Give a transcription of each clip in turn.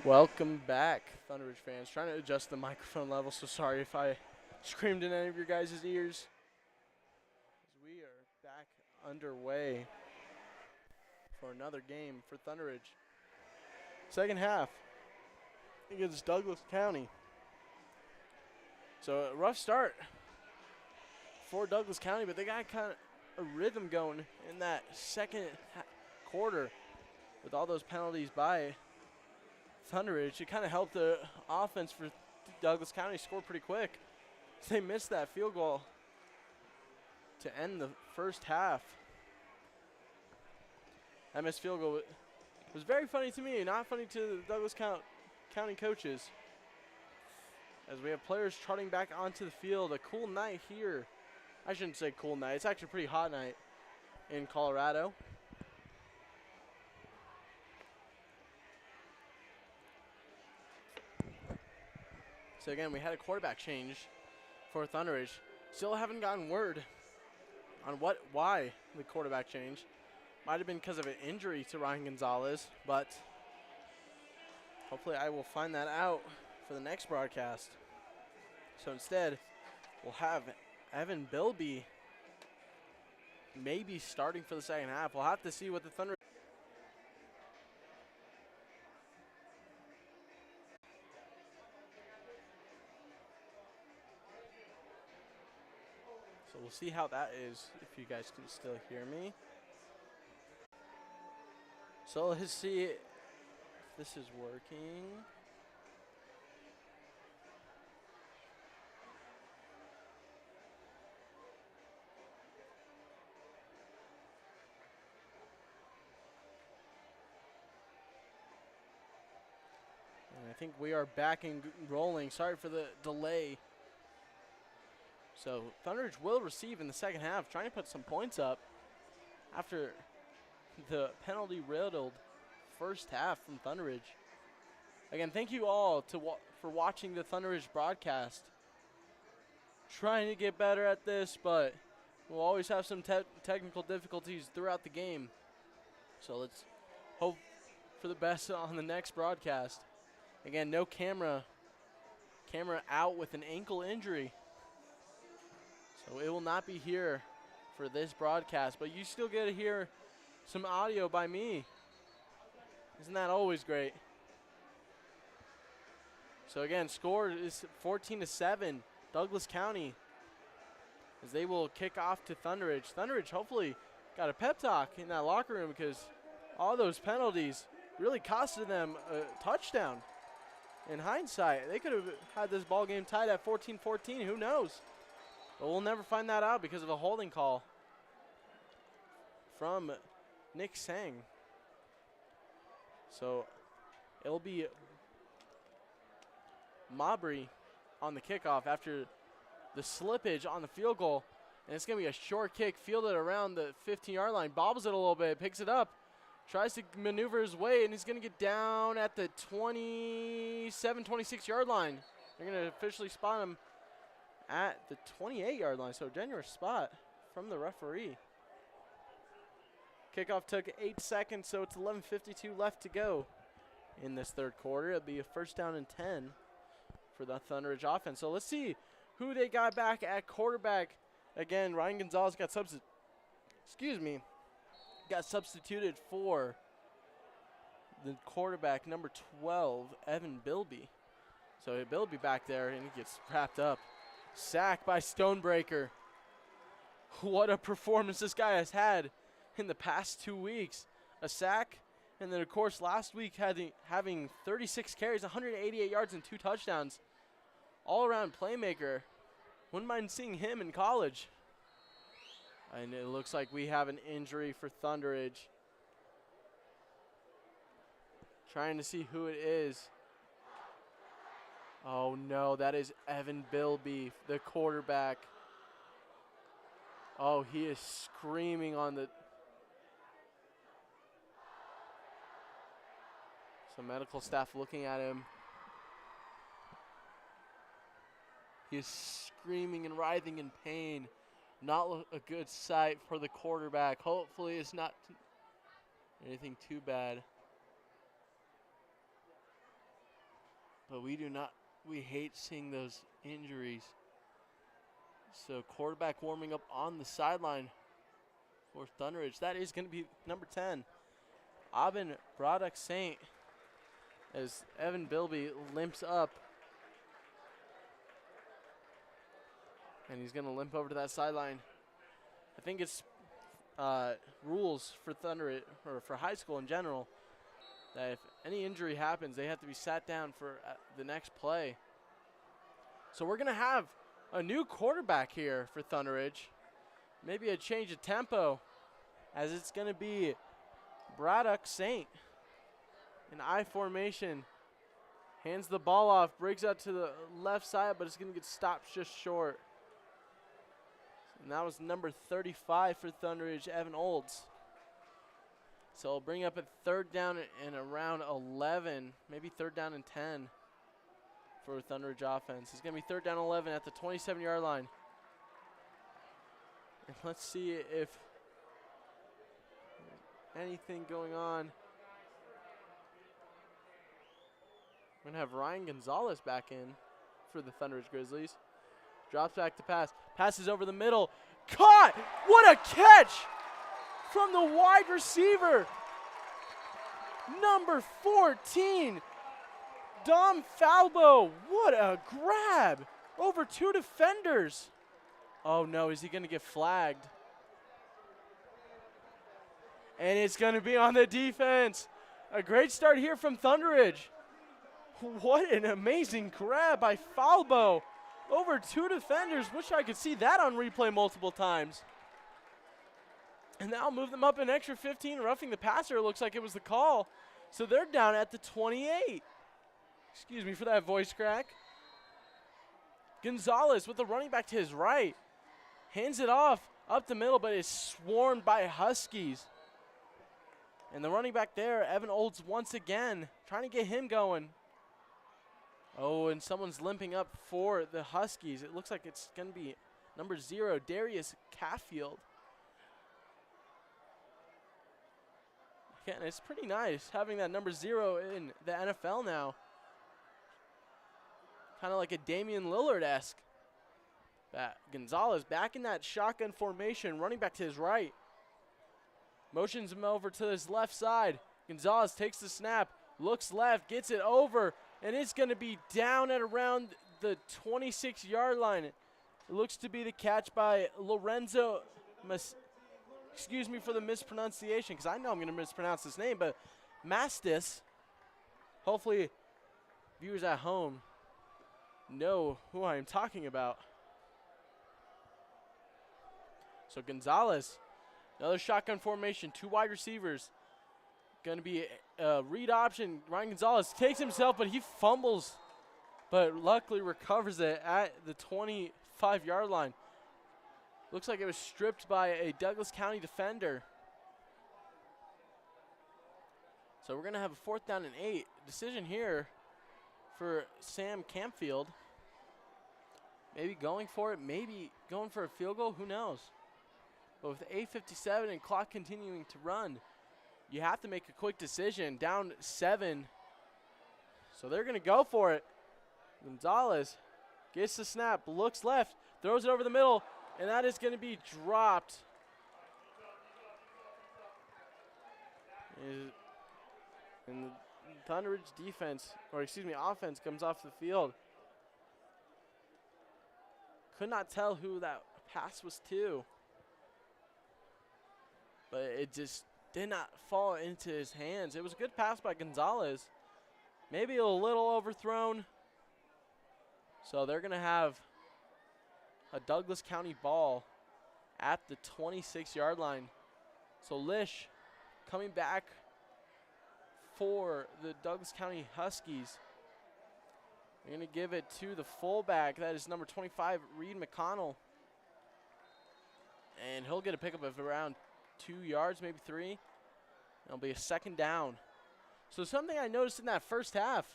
Welcome back, Thunderbird fans. Trying to adjust the microphone level, so sorry if I screamed in any of your guys' ears. As we are back underway for another game for Thunderbridge. Second half against Douglas County. So a rough start for Douglas County, but they got kind of a rhythm going in that second quarter with all those penalties by Thunderbridge. It kind of helped the offense for Douglas County score pretty quick. They missed that field goal to end the first half. That missed field goal was very funny to me, not funny to the Douglas County coaches. As we have players trotting back onto the field, a cool night here. I shouldn't say cool night. It's actually a pretty hot night in Colorado. So again, we had a quarterback change for Thunderbridge. Still haven't gotten word on why the quarterback change. Might have been because of an injury to Ryan Gonzalez, but hopefully I will find that out for the next broadcast. So instead, we'll have Evan Bilby maybe starting for the second half. We'll have to see what the Thunder. So we'll see how that is, if you guys can still hear me. So let's see if this is working. And I think we are back and rolling. Sorry for the delay. So Thunderbridge will receive in the second half, trying to put some points up after the penalty-riddled first half from Thunderbridge. Again, thank you all for watching the Thunderbridge broadcast. Trying to get better at this, but we'll always have some technical difficulties throughout the game. So let's hope for the best on the next broadcast. Again, no camera out with an ankle injury. So it will not be here for this broadcast, but you still get to hear some audio by me. Isn't that always great? So again, score is 14-7, Douglas County, as they will kick off to Thunderbridge. Thunderbridge hopefully got a pep talk in that locker room because all those penalties really costed them a touchdown. In hindsight, they could have had this ball game tied at 14-14. Who knows? But we'll never find that out because of a holding call from Nick Sang. So it'll be Mabry on the kickoff after the slippage on the field goal. And it's going to be a short kick fielded around the 15-yard line. Bobbles it a little bit, picks it up, tries to maneuver his way, and he's going to get down at the 27, 26-yard line. They're going to officially spot him at the 28-yard line, so generous spot from the referee. Kickoff took 8 seconds, so it's 11:52 left to go in this third quarter. It'll be a first down and 10 for the Thunderbridge offense. So let's see who they got back at quarterback. Again, Ryan Gonzalez got substituted for the quarterback, number 12, Evan Bilby. So Bilby back there, and he gets wrapped up. Sack by Stonebreaker. What a performance this guy has had in the past 2 weeks. A sack, and then, of course, last week having 36 carries, 188 yards, and 2 touchdowns. All-around playmaker. Wouldn't mind seeing him in college. And it looks like we have an injury for Thunderbridge. Trying to see who it is. Oh, no, that is Evan Bilby, the quarterback. Oh, he is screaming on the... Some medical staff looking at him. He is screaming and writhing in pain. Not a good sight for the quarterback. Hopefully it's not anything too bad. but we do not. We hate seeing those injuries. So quarterback warming up on the sideline for Thunderidge. That is going to be number 10, Aubin Braddock Saint, as Evan Bilby limps up. And he's going to limp over to that sideline. I think it's rules for Thunderidge, or for high school in general, that if any injury happens, they have to be sat down for the next play. So we're going to have a new quarterback here for Thunderidge. Maybe a change of tempo, as it's going to be Braddock Saint in I formation. Hands the ball off, breaks out to the left side, but it's going to get stopped just short. And that was number 35 for Thunderidge, Evan Olds. So we'll bring up a third down and around 11, maybe third down and 10 for Thunderidge offense. It's going to be third down 11 at the 27-yard line. And let's see if anything going on. We're going to have Ryan Gonzalez back in for the Thunderidge Grizzlies. Drops back to pass. Passes over the middle. Caught! What a catch from the wide receiver. Number 14, Dom Falbo. What a grab over two defenders. Oh no, is he going to get flagged? And it's going to be on the defense. A great start here from Thunderidge. What an amazing grab by Falbo over two defenders. Wish I could see that on replay multiple times. And that'll move them up an extra 15, roughing the passer. It looks like it was the call. So they're down at the 28. Excuse me for that voice crack. Gonzalez with the running back to his right. Hands it off up the middle, but is swarmed by Huskies. And the running back there, Evan Olds, once again, trying to get him going. Oh, and someone's limping up for the Huskies. It looks like it's going to be number 0, Darius Cafffield. Again, it's pretty nice having that number 0 in the NFL now. Kind of like a Damian Lillard-esque. Gonzalez back in that shotgun formation, running back to his right. Motions him over to his left side. Gonzalez takes the snap, looks left, gets it over, and it's going to be down at around the 26-yard line. It looks to be the catch by Lorenzo. Excuse me for the mispronunciation, because I know I'm going to mispronounce his name, but Mastis. Hopefully, viewers at home know who I'm talking about. So Gonzalez, another shotgun formation, 2 wide receivers. Going to be a read option. Ryan Gonzalez takes himself, but he fumbles, but luckily recovers it at the 25-yard line. Looks like it was stripped by a Douglas County defender. So we're going to have a 4th down and 8. Decision here for Sam Campfield. Maybe going for it, maybe going for a field goal, who knows? But with 8:57 and clock continuing to run, you have to make a quick decision. Down 7. So they're going to go for it. Gonzalez gets the snap, looks left, throws it over the middle, and that is going to be dropped. And the Thunderidge defense, or excuse me, offense comes off the field. Could not tell who that pass was to, but it just did not fall into his hands. It was a good pass by Gonzalez. Maybe a little overthrown. So they're going to have a Douglas County ball at the 26-yard line. So Lish coming back for the Douglas County Huskies. They're going to give it to the fullback. That is number 25, Reed McConnell. And he'll get a pickup of around 2 yards, maybe 3. It'll be a 2nd down. So something I noticed in that first half,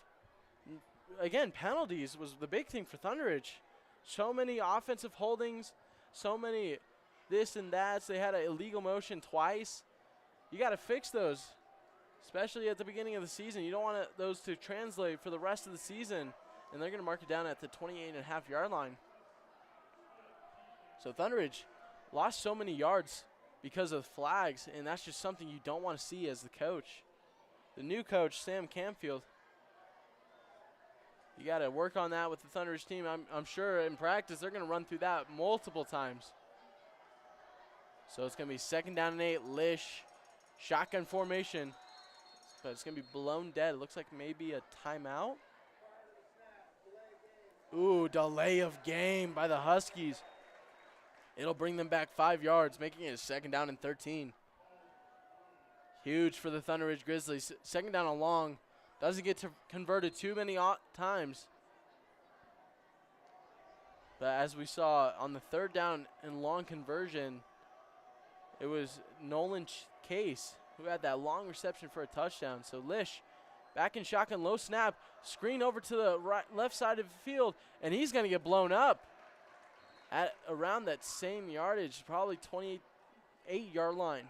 again, penalties was the big thing for Thunderidge. So many offensive holdings, so many this and that. They had an illegal motion twice. You got to fix those. especially at the beginning of the season. You don't want those to translate for the rest of the season, and they're going to mark it down at the 28.5-yard line. So Thunderbridge lost so many yards because of flags, and that's just something you don't want to see as the coach. The new coach, Sam Camfield, you got to work on that with the Thunderbridge team. I'm sure in practice they're going to run through that multiple times. So it's going to be 2nd down and 8, Lish, shotgun formation, but it's going to be blown dead. It looks like maybe a timeout. Ooh, delay of game by the Huskies. It'll bring them back 5 yards, making it a 2nd down and 13. Huge for the Thunder Ridge Grizzlies. 2nd down and long. Doesn't get converted too many times. But as we saw on the 3rd down and long conversion, it was Nolan Case who had that long reception for a touchdown. So Lish back in shotgun, low snap, screen over to the left side of the field, and he's going to get blown up at around that same yardage, probably 28-yard line.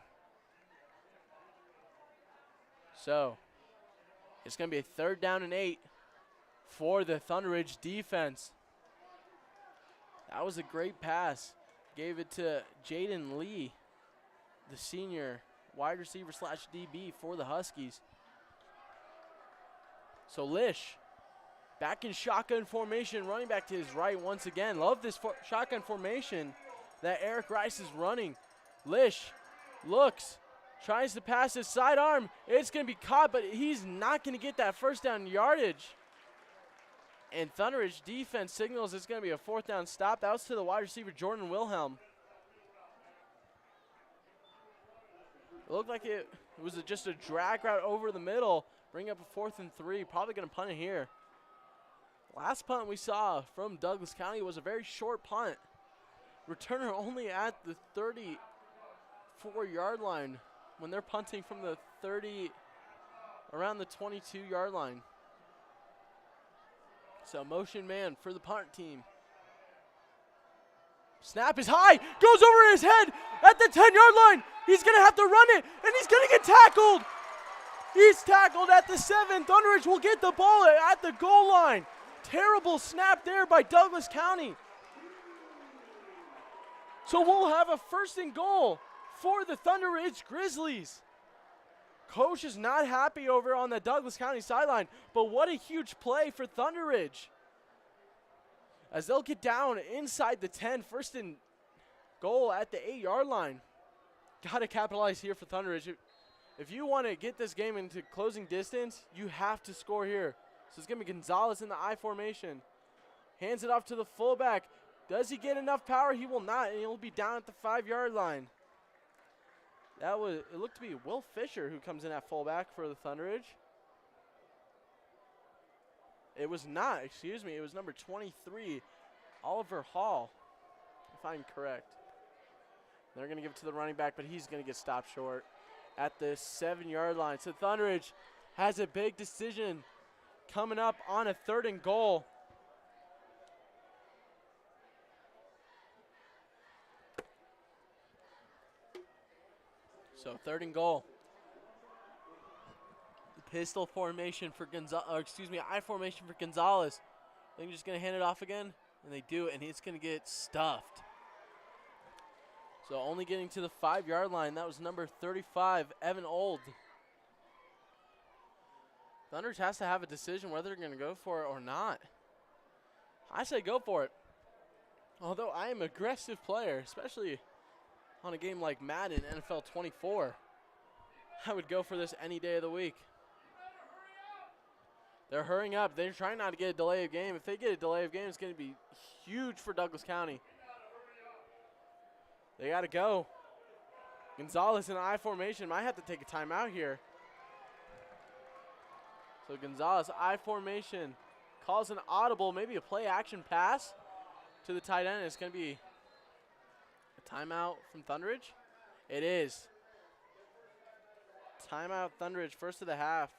So it's going to be a 3rd down and 8 for the Thunder Ridge defense. That was a great pass. Gave it to Jaden Lee, the senior wide receiver / DB for the Huskies. So Lish back in shotgun formation, running back to his right once again. Love this shotgun formation that Eric Rice is running. Lish looks, tries to pass his sidearm. It's going to be caught, but he's not going to get that 1st down yardage. And Thunder Ridge defense signals it's going to be a 4th down stop. That was to the wide receiver, Jordan Wilhelm. It looked like it was just a drag route over the middle. Bring up a 4th and 3. Probably going to punt it here. Last punt we saw from Douglas County was a very short punt. Returner only at the 34-yard line when they're punting from the 30, around the 22-yard line. So motion man for the punt team. Snap is high, goes over his head at the 10-yard line. He's going to have to run it, and he's going to get tackled. He's tackled at the 7. Thunder Ridge will get the ball at the goal line. Terrible snap there by Douglas County. So we'll have a 1st and goal for the Thunder Ridge Grizzlies. Coach is not happy over on the Douglas County sideline, but what a huge play for Thunder Ridge. As they'll get down inside the 10, 1st and goal at the 8-yard line. Got to capitalize here for Thunder Ridge. If you want to get this game into closing distance, you have to score here. So it's going to be Gonzalez in the I formation. Hands it off to the fullback. Does he get enough power? He will not, and he'll be down at the 5-yard line. It looked to be Will Fisher who comes in at fullback for the Thunder Ridge. It was not, excuse me. It was number 23, Oliver Hall, if I'm correct. They're going to give it to the running back, but he's going to get stopped short at the 7-yard line. So Thunder Ridge has a big decision coming up on a 3rd and goal. So 3rd and goal. Pistol formation for I formation for Gonzalez. I think just going to hand it off again, and they do, and he's going to get stuffed. So only getting to the 5-yard line. That was number 35, Evan Old. Thunders has to have a decision whether they're going to go for it or not. I say go for it. Although I am an aggressive player, especially on a game like Madden, NFL 24, I would go for this any day of the week. They're hurrying up. They're trying not to get a delay of game. If they get a delay of game, it's going to be huge for Douglas County. They got to go. Gonzalez in I formation might have to take a timeout here. So Gonzalez, I formation, calls an audible, maybe a play action pass to the tight end. It's going to be a timeout from Thunder Ridge. It is. Timeout Thunder Ridge, 1st of the half.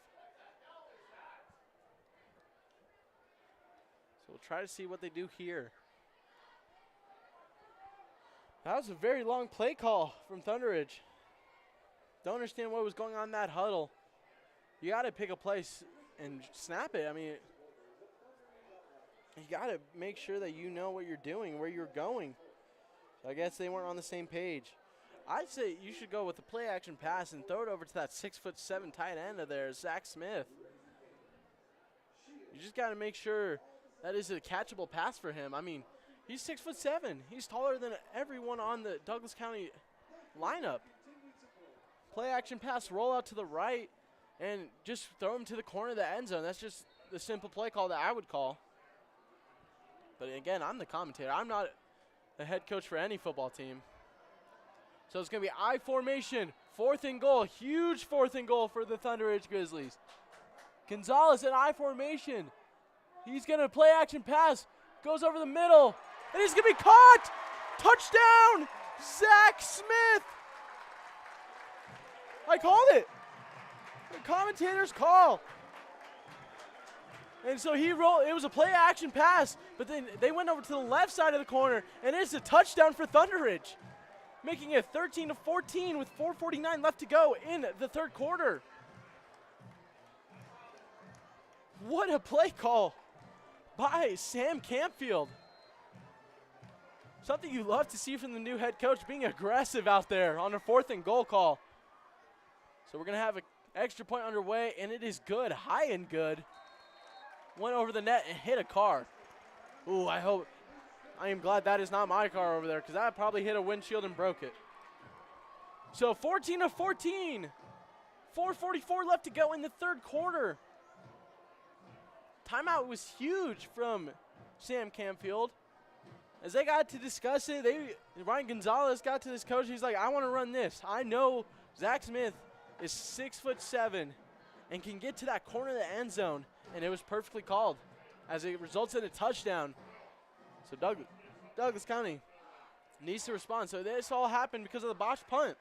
So we'll try to see what they do here. That was a very long play call from Thunder Ridge. Don't understand what was going on in that huddle. you got to pick a place and snap it. I mean, you got to make sure that you know what you're doing, where you're going. So I guess they weren't on the same page. I'd say you should go with the play action pass and throw it over to that 6'7" tight end of theirs, Zach Smith. You just got to make sure that is a catchable pass for him. I mean, he's 6'7". He's taller than everyone on the Douglas County lineup. Play action pass, roll out to the right, and just throw him to the corner of the end zone. That's just the simple play call that I would call. But again, I'm the commentator. I'm not the head coach for any football team. So it's going to be I formation, 4th and goal. Huge 4th and goal for the Thunder Ridge Grizzlies. Gonzalez in I formation. He's going to play action pass. Goes over the middle. And he's going to be caught. Touchdown, Zach Smith. I called it. The commentator's call. And so he rolled. It was a play action pass, but then they went over to the left side of the corner, and it's a touchdown for Thunder Ridge, making it 13-14 with 4:49 left to go in the third quarter. What a play call by Sam Campfield. Something you love to see from the new head coach, being aggressive out there on a 4th and goal call. So we're going to have an extra point underway, and it is good, high and good. Went over the net and hit a car. Ooh, I am glad that is not my car over there, because that probably hit a windshield and broke it. So 14-14. 4:44 left to go in the third quarter. Timeout was huge from Sam Campfield. As they got to discuss it, Ryan Gonzalez got to this coach. He's like, I want to run this. I know Zach Smith is 6'7" and can get to that corner of the end zone, and it was perfectly called as it results in a touchdown. So Douglas County needs to respond. So this all happened because of the botched punt.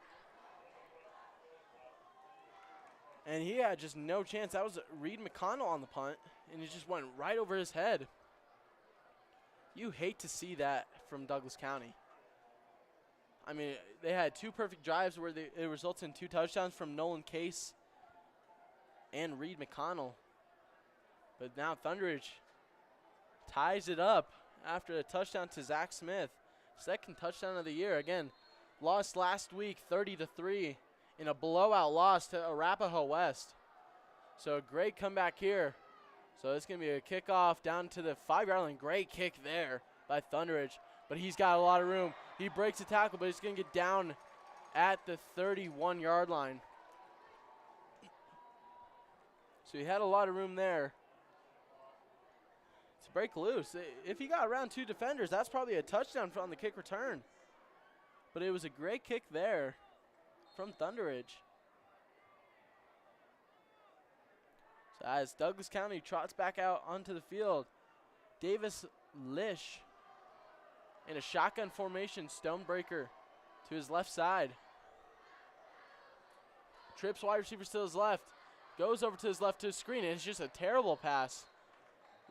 And he had just no chance. That was Reed McConnell on the punt, and it just went right over his head. You hate to see that from Douglas County. I mean, they had 2 perfect drives where it results in 2 touchdowns from Nolan Case and Reed McConnell. But now Thunder Ridge ties it up after a touchdown to Zach Smith. 2nd touchdown of the year. Again, lost last week 30-3 in a blowout loss to Arapahoe West. So a great comeback here. So it's going to be a kickoff down to the 5-yard line. Great kick there by Thunder Ridge. But he's got a lot of room. He breaks the tackle, but he's going to get down at the 31-yard line. So he had a lot of room there to break loose. If he got around 2 defenders, that's probably a touchdown on the kick return. But it was a great kick there from Thunder Ridge. So as Douglas County trots back out onto the field, Davis Lish in a shotgun formation, Stonebreaker to his left side. Trips wide receivers to his left. Goes over to his left to his screen, and it's just a terrible pass.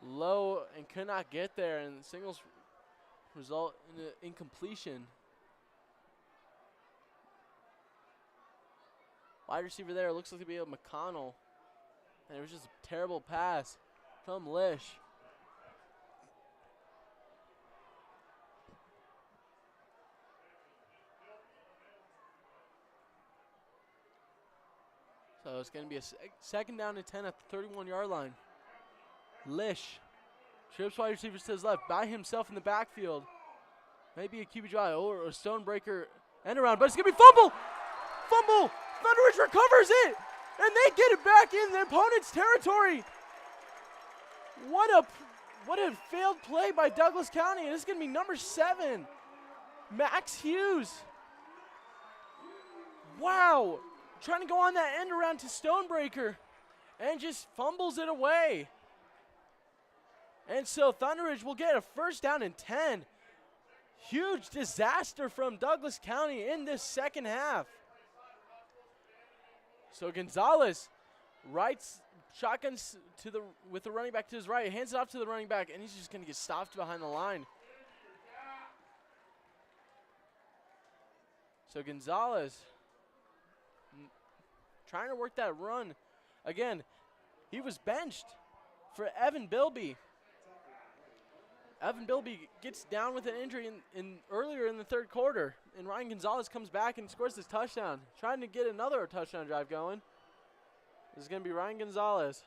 Low and could not get there, and singles result in an incompletion. Wide receiver there looks like to be a McConnell. And it was just a terrible pass from Lish. So it's going to be a 2nd down and 10 at the 31-yard line. Lish trips wide receivers to his left by himself in the backfield. Maybe a QB drive or a Stonebreaker end around, but it's going to be fumble! Fumble! Thunder Ridge recovers it! And they get it back in their opponent's territory. What a failed play by Douglas County. And this is going to be number 7, Max Hughes. Wow. Trying to go on that end around to Stonebreaker and just fumbles it away. And so Thunder Ridge will get a 1st down and 10. Huge disaster from Douglas County in this 2nd half. So Gonzalez shotguns with the running back to his right, hands it off to the running back, and he's just going to get stopped behind the line. So Gonzalez trying to work that run Again, he was benched for Evan Bilby. Evan Bilby gets down with an injury earlier in the third quarter, and Ryan Gonzalez comes back and scores his touchdown, trying to get another touchdown drive going. This is going to be Ryan Gonzalez.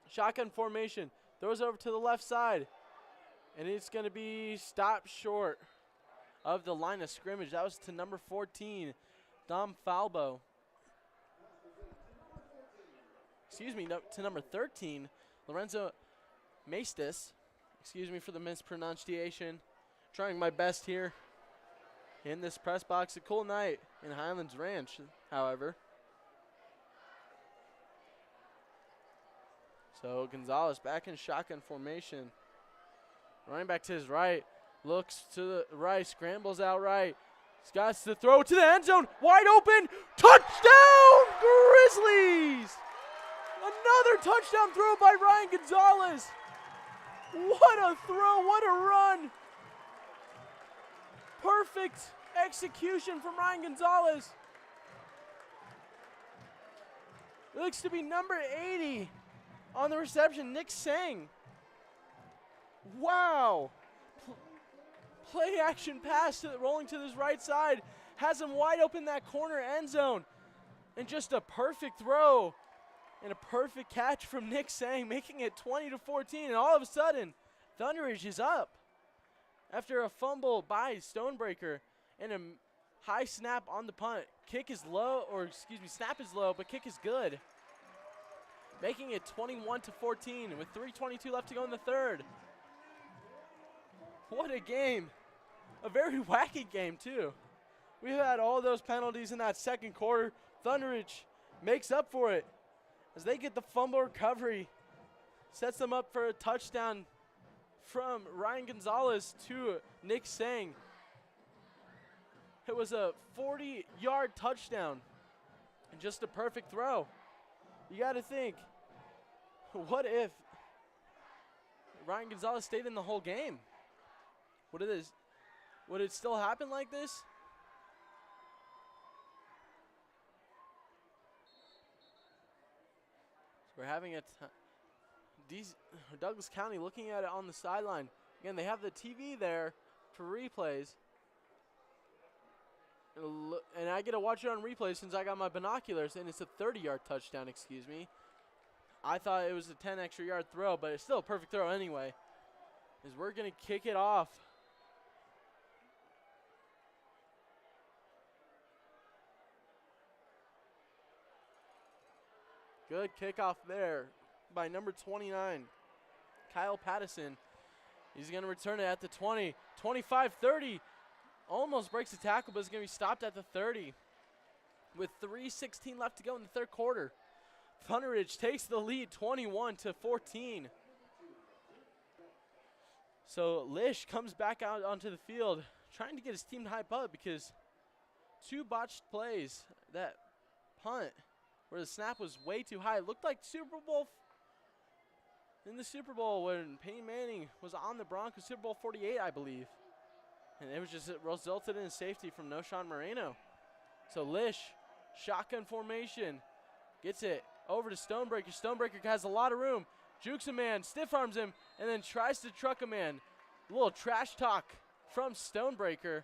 Shotgun formation, throws over to the left side, and it's going to be stopped short of the line of scrimmage. That was to number 14, Dom Falbo. Excuse me, to number 13, Lorenzo Maestas. Excuse me for the mispronunciation. Trying my best here in this press box. A cool night in Highlands Ranch, however. So Gonzalez back in shotgun formation. Running back to his right. Looks to the right. Scrambles out right. He's got to throw to the end zone. Wide open. Touchdown, Grizzlies! Another touchdown throw by Ryan Gonzalez. What a throw, what a run. Perfect execution from Ryan Gonzalez. It looks to be number 80 on the reception, Nick Sang. Wow. Play action pass rolling to his right side. Has him wide open that corner end zone. And just a perfect throw. And a perfect catch from Nick Sang, making it 20-14. And all of a sudden, Thunderbridge is up. After a fumble by Stonebreaker and a high snap on the punt. Snap is low, but kick is good. Making it 21-14 with 3:22 left to go in the third. What a game. A very wacky game, too. We had all those penalties in that second quarter. Thunderbridge makes up for it as they get the fumble recovery. Sets them up for a touchdown from Ryan Gonzalez to Nick Sang. It was a 40-yard touchdown and just a perfect throw. You got to think, what if Ryan Gonzalez stayed in the whole game? Would it still happen like this? We're having Douglas County looking at it on the sideline. Again, they have the TV there for replays. And I get to watch it on replay since I got my binoculars, and it's a 30-yard touchdown, excuse me. I thought it was a 10 extra yard throw, but it's still a perfect throw anyway. As we're going to kick it off. Good kickoff there by number 29, Kyle Pattison. He's going to return it at the 20, 25-30. Almost breaks the tackle, but it's going to be stopped at the 30 with 3:16 left to go in the third quarter. Thunderbridge takes the lead 21-14. So Lish comes back out onto the field trying to get his team to hype up because two botched plays. That punt where the snap was way too high. It looked like in the Super Bowl when Peyton Manning was on the Broncos, Super Bowl 48, I believe. And it resulted in a safety from Noshawn Moreno. So Lish, shotgun formation, gets it over to Stonebreaker. Stonebreaker has a lot of room. Jukes a man, stiff arms him, and then tries to truck a man. A little trash talk from Stonebreaker.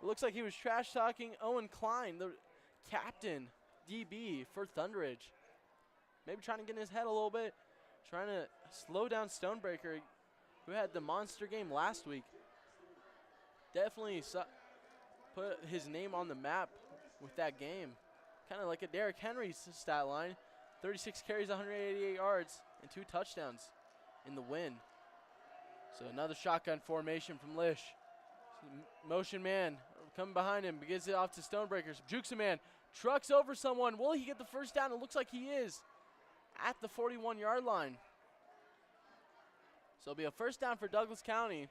It looks like he was trash talking Owen Klein, the captain, DB for Thunderbridge. Maybe trying to get in his head a little bit, trying to slow down Stonebreaker, who had the monster game last week. Definitely put his name on the map with that game. Kind of like a Derrick Henry's stat line. 36 carries, 188 yards, and 2 touchdowns in the win. So another shotgun formation from Lish. Motion man coming behind him, gets it off to Stonebreakers. Jukes a man, trucks over someone. Will he get the first down? It looks like he is at the 41-yard line. So it'll be a first down for Douglas County.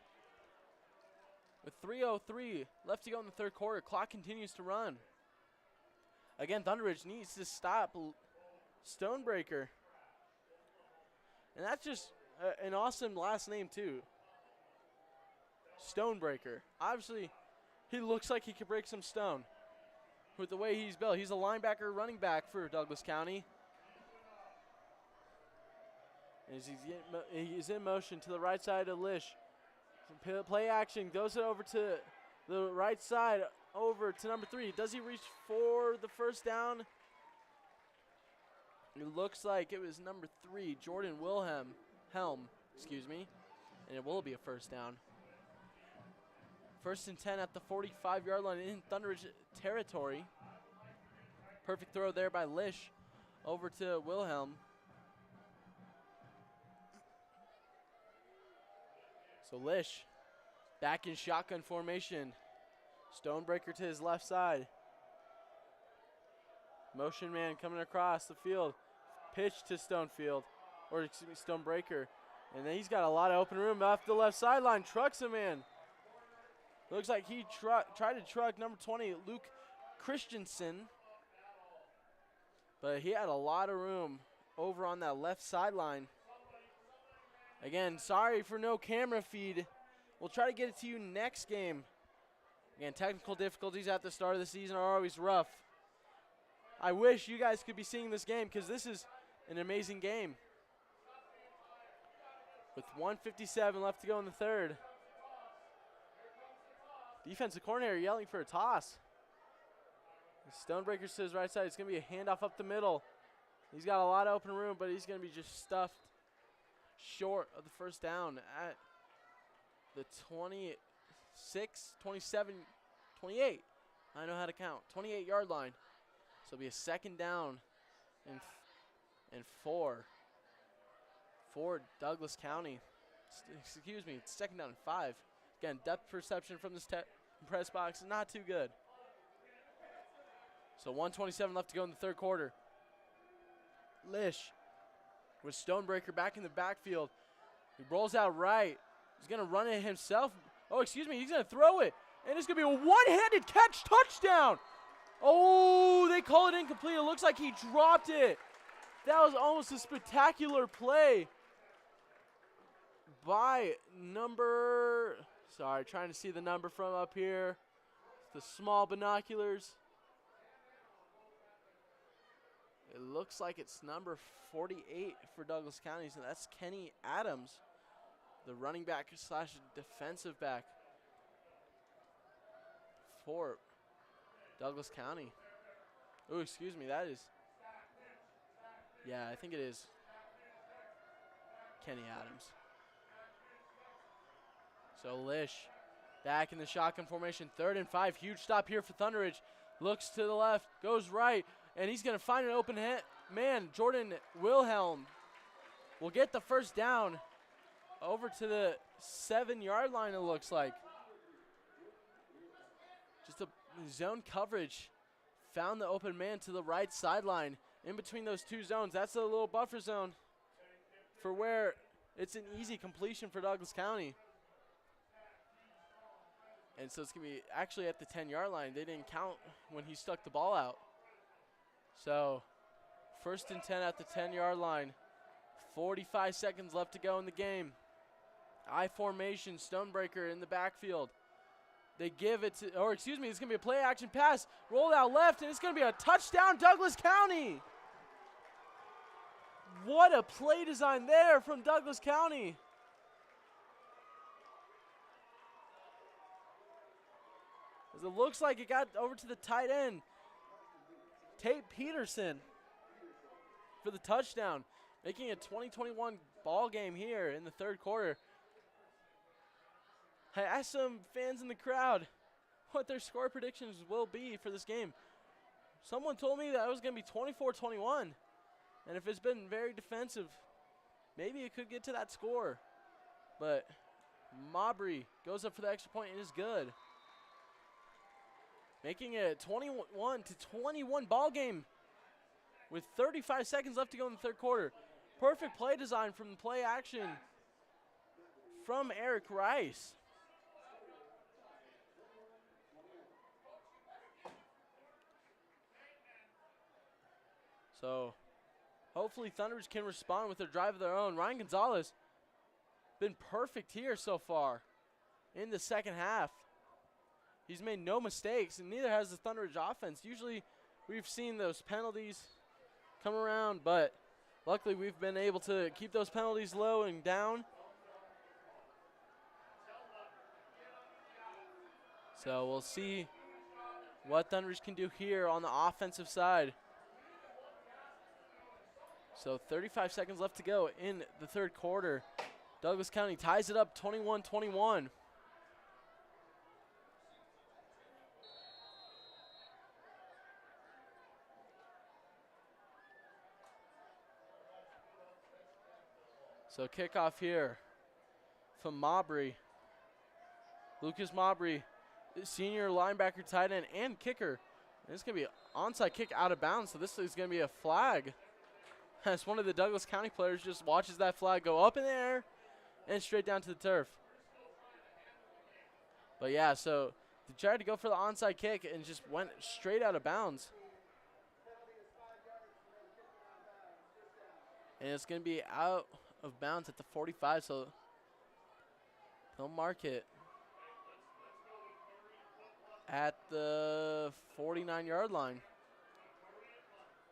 With 3:03 left to go in the third quarter, clock continues to run. Again, Thunderbridge needs to stop Stonebreaker. And that's just an awesome last name, too. Stonebreaker. Obviously, he looks like he could break some stone with the way he's built. He's a linebacker, running back for Douglas County. As he's in motion to the right side of Lish. Play action, goes it over to the right side, over to number 3. Does he reach for the first down? It looks like it was number 3, Jordan Helm, excuse me, and it will be a first down. 1st and 10 at the 45-yard line in Thunderbridge territory. Perfect throw there by Lish over to Wilhelm. So Lish back in shotgun formation. Stonebreaker to his left side. Motion man coming across the field. Pitch to Stonebreaker. And then he's got a lot of open room off the left sideline. Trucks him in. Looks like he tried to truck number 20, Luke Christensen. But he had a lot of room over on that left sideline. Again, sorry for no camera feed. We'll try to get it to you next game. Again, technical difficulties at the start of the season are always rough. I wish you guys could be seeing this game because this is an amazing game. With 1:57 left to go in the third. Defensive coordinator yelling for a toss. Stonebreaker to his right side. It's going to be a handoff up the middle. He's got a lot of open room, but he's going to be just stuffed short of the first down at the 26, 27, 28. I know how to count. 28-yard line. So it'll be a second down and 4 for Douglas County. Excuse me, it's second down and 5. Again, depth perception from this press box is not too good. So 1:27 left to go in the third quarter. Lish with Stonebreaker back in the backfield. He rolls out right. He's going to run it himself. Oh, excuse me, he's going to throw it. And it's going to be a one-handed catch touchdown. Oh, they call it incomplete. It looks like he dropped it. That was almost a spectacular play by number, sorry, trying to see the number from up here. The small binoculars. It looks like it's number 48 for Douglas County, so that's Kenny Adams, the running back / defensive back for Douglas County. Oh, excuse me, that is, yeah, I think it is Kenny Adams. So Lish back in the shotgun formation, 3rd and 5. Huge stop here for Thunderbridge. Looks to the left, goes right, and he's going to find an open man. Jordan Wilhelm will get the first down over to the 7-yard line, it looks like. Just a zone coverage. Found the open man to the right sideline. In between those two zones, that's a little buffer zone for where it's an easy completion for Douglas County. And so it's going to be actually at the 10-yard line. They didn't count when he stuck the ball out. So 1st and 10 at the 10-yard line. 45 seconds left to go in the game. I formation, Stonebreaker in the backfield. They give it to, or excuse me, it's going to be a play action pass. Rolled out left, and it's going to be a touchdown, Douglas County. What a play design there from Douglas County. As it looks like it got over to the tight end, Tate Peterson, for the touchdown, making a 2021 ball game here in the third quarter. I asked some fans in the crowd what their score predictions will be for this game. Someone told me that it was going to be 24-21. And if it's been very defensive, maybe it could get to that score. But Mabry goes up for the extra point and is good. Making it a 21-21 ball game with 35 seconds left to go in the third quarter. Perfect play design from the play action from Eric Rice. So hopefully Thunderbridge can respond with a drive of their own. Ryan Gonzalez been perfect here so far in the second half. He's made no mistakes, and neither has the Thunderbridge offense. Usually we've seen those penalties come around, but Luckily, we've been able to keep those penalties low and down. So we'll see what Thunderbirds can do here on the offensive side. So 35 seconds left to go in the third quarter. Douglas County ties it up 21-21. So kickoff here from Mabry. Lucas Mabry, senior linebacker, tight end, and kicker. And it's going to be an onside kick out of bounds, so this is going to be a flag. As one of the Douglas County players just watches that flag go up in the air and straight down to the turf. But yeah, so they tried to go for the onside kick and just went straight out of bounds. And it's going to be out of bounds at the 45, so they'll mark it at the 49-yard line.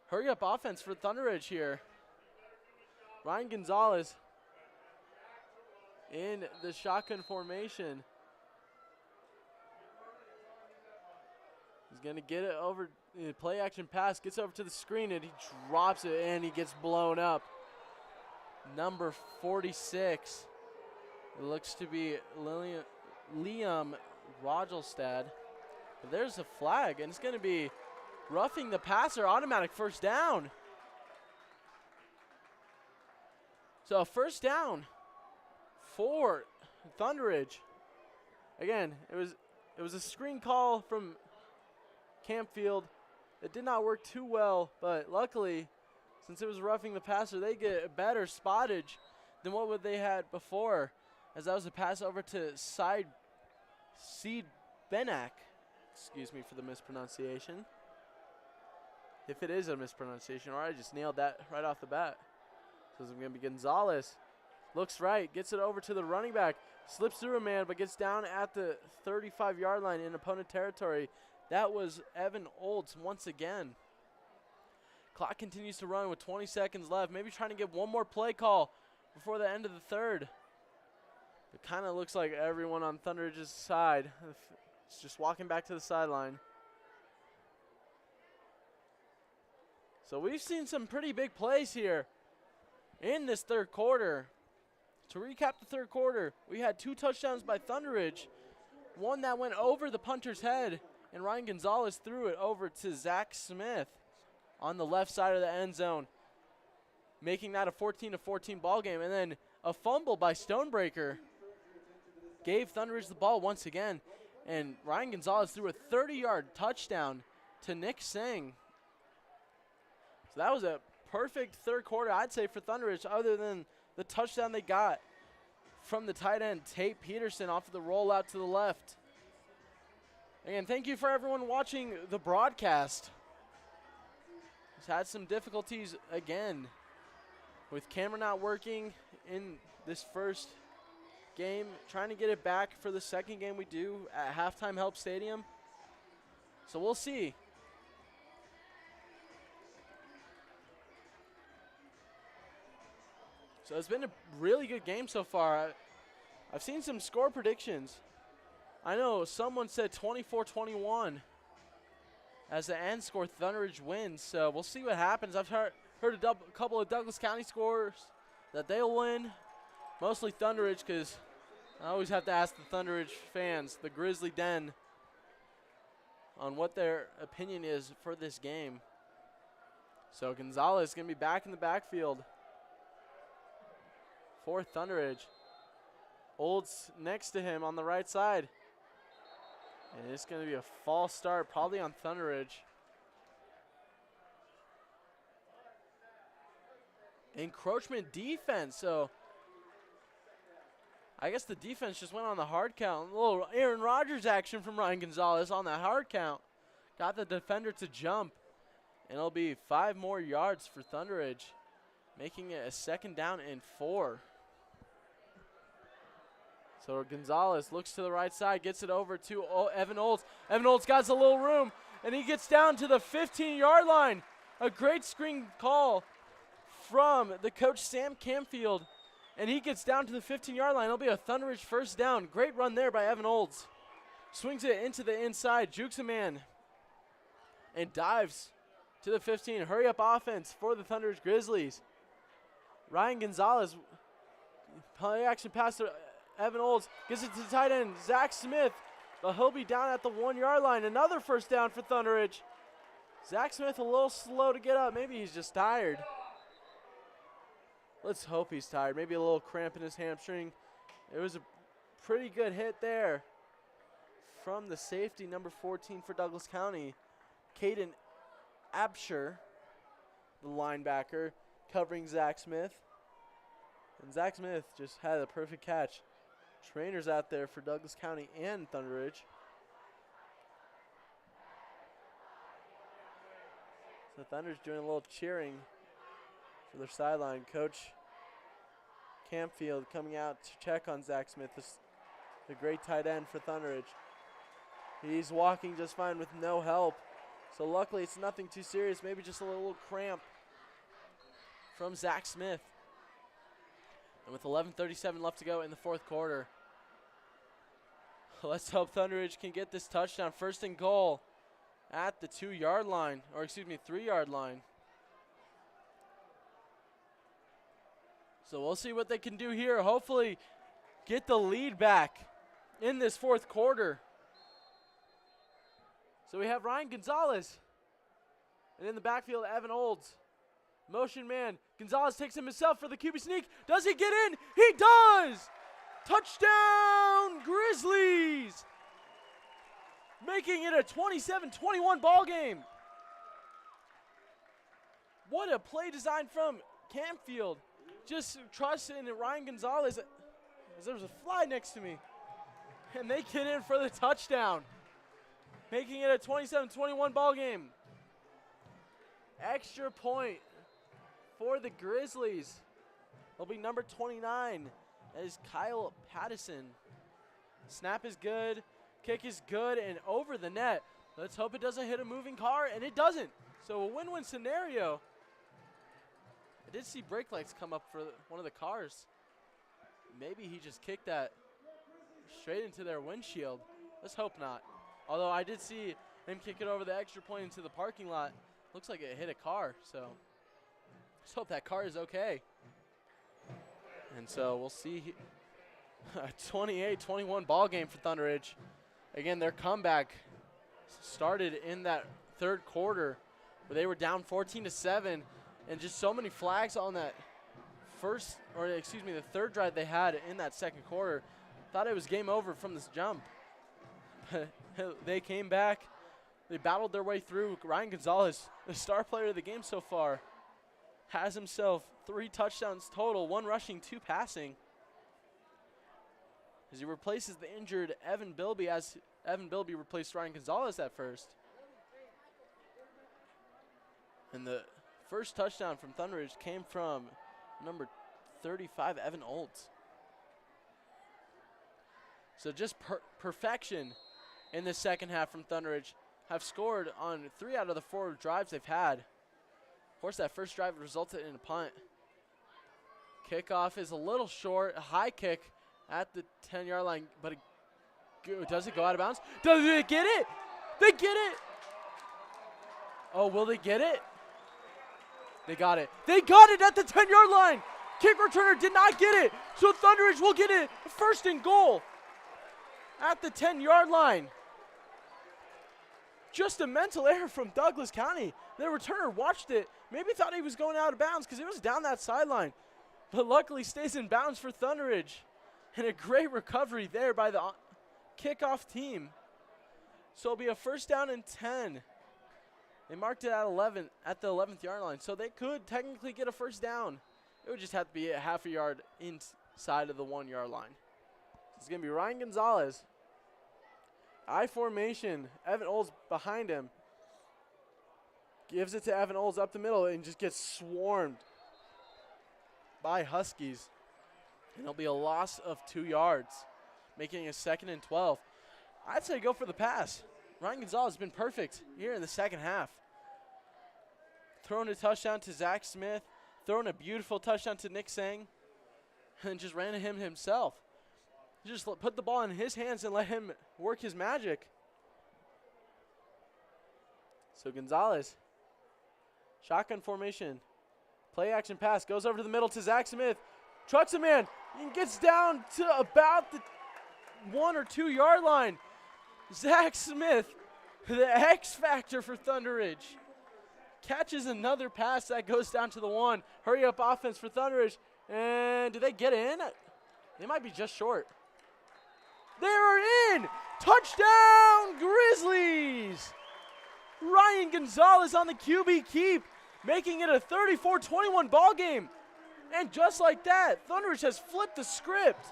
Hurry up offense for Thunder Ridge here. Ryan Gonzalez in the shotgun formation. He's going to get it over, play action pass, gets over to the screen, and he drops it, and he gets blown up. Number 46. It looks to be Liam Rogelstad. But there's a flag, and it's going to be roughing the passer, automatic first down. So first down for Thunder Ridge. Again, it was a screen call from Campfield. It did not work too well, but luckily, since it was roughing the passer, they get a better spottage than what they had before, as that was a pass over to Seed Benak. Excuse me for the mispronunciation. If it is a mispronunciation, or I just nailed that right off the bat. So it's going to be Gonzalez. Looks right, gets it over to the running back. Slips through a man, but gets down at the 35-yard line in opponent territory. That was Evan Olds once again. Clock continues to run with 20 seconds left. Maybe trying to get one more play call before the end of the third. It kind of looks like everyone on Thunder Ridge's side is just walking back to the sideline. So we've seen some pretty big plays here in this third quarter. To recap the third quarter, we had 2 touchdowns by Thunder Ridge. One that went over the punter's head, and Ryan Gonzalez threw it over to Zach Smith on the left side of the end zone, making that a 14-14 ball game. And then a fumble by Stonebreaker gave Thunder Ridge the ball once again, and Ryan Gonzalez threw a 30-yard touchdown to Nick Singh. So that was a perfect third quarter, I'd say, for Thunder Ridge, other than the touchdown they got from the tight end, Tate Peterson, off of the rollout to the left. Again, thank you for everyone watching the broadcast. He's had some difficulties again with camera not working in this first game. Trying to get it back for the second game we do at Halftime Help Stadium. So we'll see. So it's been a really good game so far. I've seen some score predictions. I know someone said 24-21 as the end score. Thunder Ridge wins, so we'll see what happens. I've heard a couple of Douglas County scores that they'll win, mostly Thunder Ridge, because I always have to ask the Thunder Ridge fans, the Grizzly Den, on what their opinion is for this game. So Gonzalez is going to be back in the backfield for Thunder Ridge. Olds next to him on the right side. And it's going to be a false start, probably on Thunder Ridge. Encroachment defense. So I guess the defense just went on the hard count. A little Aaron Rodgers action from Ryan Gonzalez on that hard count. Got the defender to jump. And it'll be 5 more yards for Thunder Ridge, making it a 2nd down and 4. So Gonzalez looks to the right side, gets it over to Evan Olds. Evan Olds got a little room, and he gets down to the 15-yard line. A great screen call from the coach Sam Camfield, and he gets down to the 15-yard line. It'll be a Thunderbridge first down. Great run there by Evan Olds. Swings it into the inside, jukes a man, and dives to the 15. Hurry up offense for the Thunderbridge Grizzlies. Ryan Gonzalez, play action pass to Evan Olds, gives it to the tight end, Zach Smith, but he'll be down at the 1-yard line. Another first down for Thunderbridge. Zach Smith a little slow to get up. Maybe he's just tired. Let's hope he's tired. Maybe a little cramp in his hamstring. It was a pretty good hit there from the safety, number 14 for Douglas County, Caden Absher, the linebacker, covering Zach Smith. And Zach Smith just had a perfect catch. Trainers out there for Douglas County and Thunderbridge. So Thunderbridge doing a little cheering for their sideline. Coach Campfield coming out to check on Zach Smith, the great tight end for Thunderbridge. He's walking just fine with no help. So luckily it's nothing too serious, maybe just a little cramp from Zach Smith. And with 11:37 left to go in the fourth quarter, let's hope Thunderbridge can get this touchdown. First and goal at the 2-yard line, or excuse me, 3-yard line. So we'll see what they can do here. Hopefully get the lead back in this fourth quarter. So we have Ryan Gonzalez. And in the backfield, Evan Olds. Motion man. Gonzalez takes him himself for the QB sneak. Does he get in? He does! Touchdown, Grizzlies! Making it a 27-21 ball game. What a play design from Campfield. Just trust in Ryan Gonzalez. There was a fly next to me. And they get in for the touchdown, making it a 27-21 ball game. Extra point for the Grizzlies. It'll be number 29. That is Kyle Pattison. Snap is good. Kick is good and over the net. Let's hope it doesn't hit a moving car, and it doesn't. So a win-win scenario. I did see brake lights come up for one of the cars. Maybe he just kicked that straight into their windshield. Let's hope not. Although I did see him kick it over the extra point into the parking lot. Looks like it hit a car, so let's hope that car is okay. And so we'll see a 28-21 ball game for Thunderbridge. Again, their comeback started in that third quarter where they were down 14-7, and just so many flags on that the third drive they had in that second quarter. Thought it was game over from this jump. They came back. They battled their way through. Ryan Gonzalez, the star player of the game so far, has himself 3 touchdowns total, 1 rushing, 2 passing, as he replaces the injured Evan Bilby, as Evan Bilby replaced Ryan Gonzalez at first. And the first touchdown from Thunderbridge came from number 35, Evan Olds. So just perfection in the second half from Thunderbridge. Have scored on 3 out of the 4 drives they've had. Of course, that first drive resulted in a punt. Kickoff is a little short. A high kick at the 10-yard line, but does it go out of bounds? Does it get it? They get it. Oh, will they get it? They got it. They got it at the 10-yard line. Kick returner did not get it. So Thunderbridge will get it. First and goal at the 10-yard line. Just a mental error from Douglas County. The returner watched it. Maybe thought he was going out of bounds because it was down that sideline. But luckily stays in bounds for Thunderbridge. And a great recovery there by the kickoff team. So it'll be a first down and 10. They marked it at 11 at the 11th yard line. So they could technically get a first down. It would just have to be a half a yard inside of the 1-yard line. It's going to be Ryan Gonzalez. I formation. Evan Olds behind him. Gives it to Evan Olds up the middle and just gets swarmed by Huskies. And it'll be a loss of 2 yards, making it 2nd and 12. I'd say go for the pass. Ryan Gonzalez has been perfect here in the second half. Throwing a touchdown to Zach Smith. throwing a beautiful touchdown to Nick Sang and just ran to him himself. Just put the ball in his hands and let him work his magic. So Gonzalez, shotgun formation, play action pass, goes over to the middle to Zach Smith, trucks a man, and gets down to about the 1 or 2 yard line. Zach Smith, the X factor for Thunder Ridge, catches another pass that goes down to the 1. Hurry up offense for Thunder Ridge. And do they get in? They might be just short. They're in! Touchdown, Grizzlies! Ryan Gonzalez on the QB keep, making it a 34-21 ball game. And just like that, Thunder Ridge has flipped the script,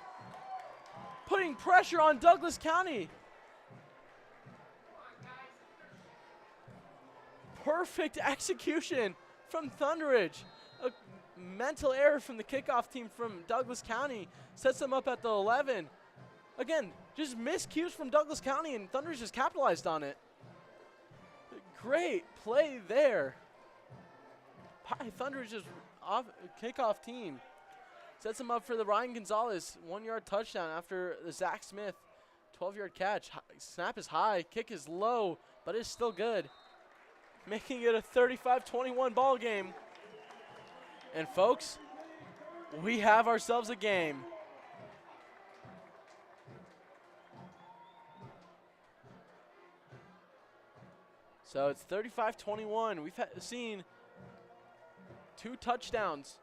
putting pressure on Douglas County. Perfect execution from Thunder Ridge. A mental error from the kickoff team from Douglas County sets them up at the 11. Again, just miscues from Douglas County, and Thunder Ridge just capitalized on it. Great play there. Thunder Ridge's kickoff team sets them up for the Ryan Gonzalez 1-yard touchdown after the Zach Smith 12-yard catch. Snap is high, kick is low, but it's still good, making it a 35-21 ball game. And folks, we have ourselves a game. So it's 35-21. We've seen 4 touchdowns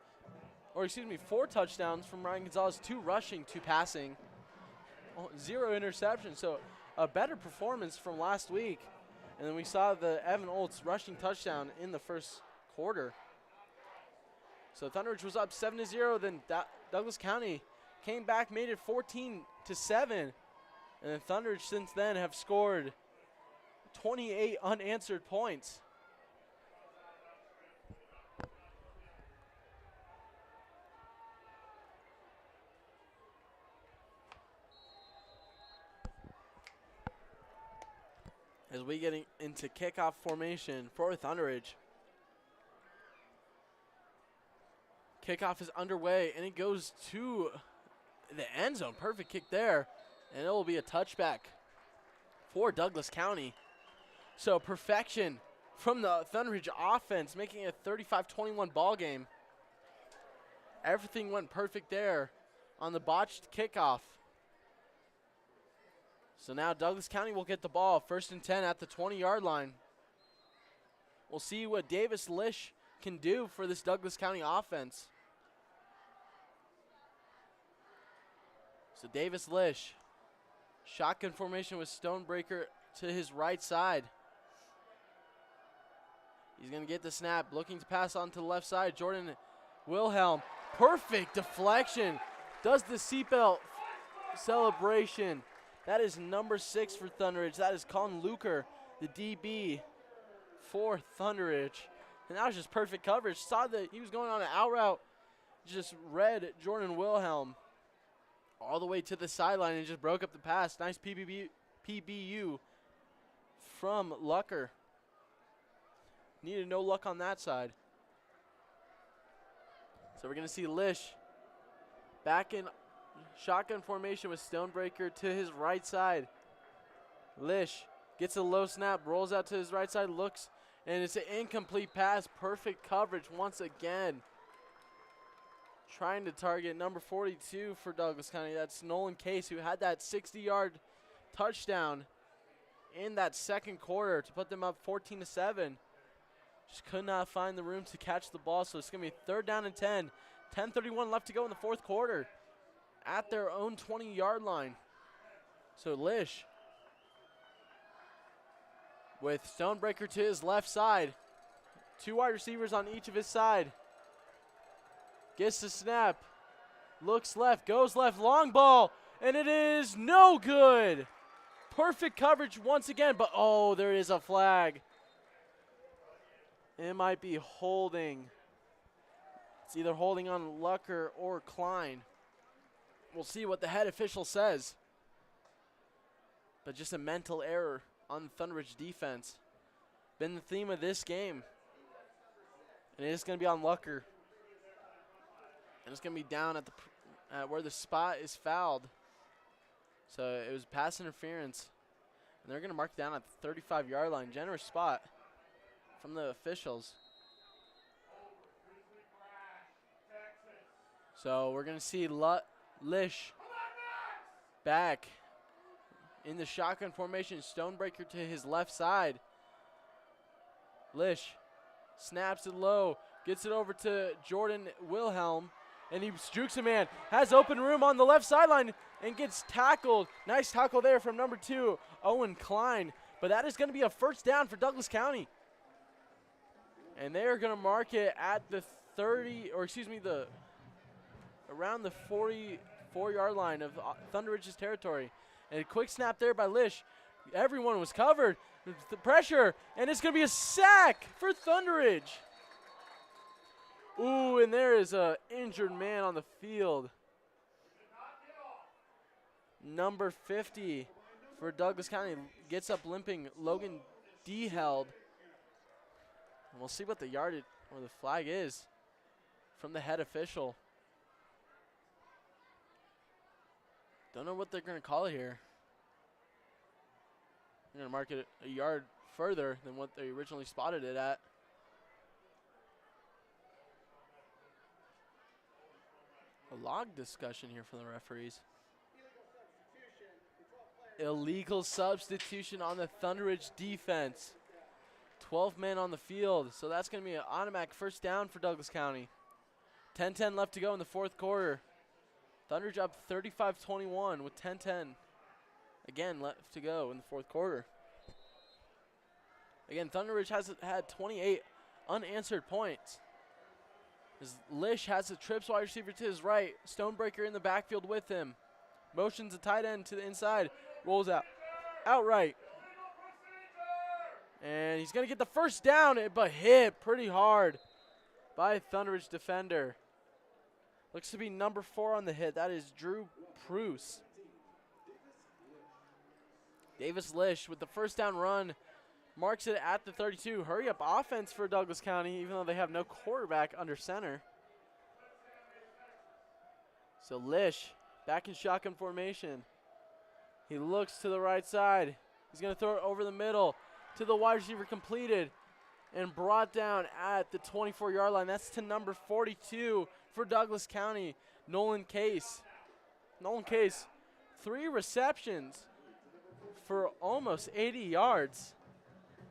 from Ryan Gonzalez, 2 rushing, 2 passing, 0 interceptions. So a better performance from last week. And then we saw the Evan Olds rushing touchdown in the first quarter. So Thunder Ridge was up 7-0. Then Douglas County came back, made it 14-7. And then Thunder Ridge since then have scored 28 unanswered points. As we get into kickoff formation for Thunder Ridge. Kickoff is underway, and it goes to the end zone. Perfect kick there, and it will be a touchback for Douglas County. So perfection from the Thunder Ridge offense, making it a 35-21 ball game. Everything went perfect there on the botched kickoff. So now Douglas County will get the ball, 1st and 10 at the 20-yard line. We'll see what Davis Lish can do for this Douglas County offense. So Davis Lish, shotgun formation with Stonebreaker to his right side. He's going to get the snap, looking to pass on to the left side. Jordan Wilhelm, perfect deflection, does the seatbelt celebration. That is number 6 for Thunder Ridge. That is Colin Luker, the DB for Thunder Ridge. And that was just perfect coverage. Saw that he was going on an out route, just read Jordan Wilhelm all the way to the sideline and just broke up the pass. Nice PBU from Lucker. Needed no luck on that side. So we're going to see Lish back in shotgun formation with Stonebreaker to his right side. Lish gets a low snap, rolls out to his right side, looks, and it's an incomplete pass. Perfect coverage once again. Trying to target number 42 for Douglas County. That's Nolan Case, who had that 60-yard touchdown in that second quarter to put them up 14-7. Just could not find the room to catch the ball, so it's going to be 3rd down and 10. 10:31 left to go in the fourth quarter at their own 20-yard line. So Lish with Stonebreaker to his left side. 2 wide receivers on each of his side. Gets the snap. Looks left, goes left, long ball, and it is no good. Perfect coverage once again, but oh, there is a flag. It might be holding. It's either holding on Lucker or Klein. We'll see what the head official says. But just a mental error on the Thunder Ridge defense. Been the theme of this game. And it is going to be on Lucker. And it's going to be down at where the spot is fouled. So it was pass interference. And they're going to mark it down at the 35-yard line. Generous spot from the officials. So we're going to see Lish back in the shotgun formation. Stonebreaker to his left side. Lish snaps it low, gets it over to Jordan Wilhelm, and he jukes a man. Has open room on the left sideline and gets tackled. Nice tackle there from number 2, Owen Klein. But that is going to be a first down for Douglas County. And they are going to mark it at the 30, or excuse me, around the 44-yard line of Thunder Ridge's territory. And a quick snap there by Lish. Everyone was covered. The pressure, and it's going to be a sack for Thunder Ridge. Ooh, and there is an injured man on the field. Number 50 for Douglas County gets up limping. Logan D. held. And we'll see what the yardage or the flag is from the head official. Don't know what they're going to call it here. They're going to mark it a yard further than what they originally spotted it at. A log discussion here from the referees. Illegal substitution on the Thunder Ridge defense. 12 men on the field, so that's going to be an automatic first down for Douglas County. 10-10 left to go in the fourth quarter. Thunder Ridge up 35-21 with 10-10 again left to go in the fourth quarter. Again, Thunder Ridge has had 28 unanswered points. As Lish has a trips wide receiver to his right. Stonebreaker in the backfield with him. Motions a tight end to the inside. Rolls out. Outright. And he's going to get the first down, but hit pretty hard by a Thunder Ridge defender. Looks to be number 4 on the hit. That is Drew Trhs. Davis Lish with the first down run. Marks it at the 32. Hurry up offense for Douglas County, even though they have no quarterback under center. So Lish back in shotgun formation. He looks to the right side. He's going to throw it over the middle to the wide receiver, completed and brought down at the 24-yard line. That's to number 42 for Douglas County, Nolan Case. Nolan Case, 3 receptions for almost 80 yards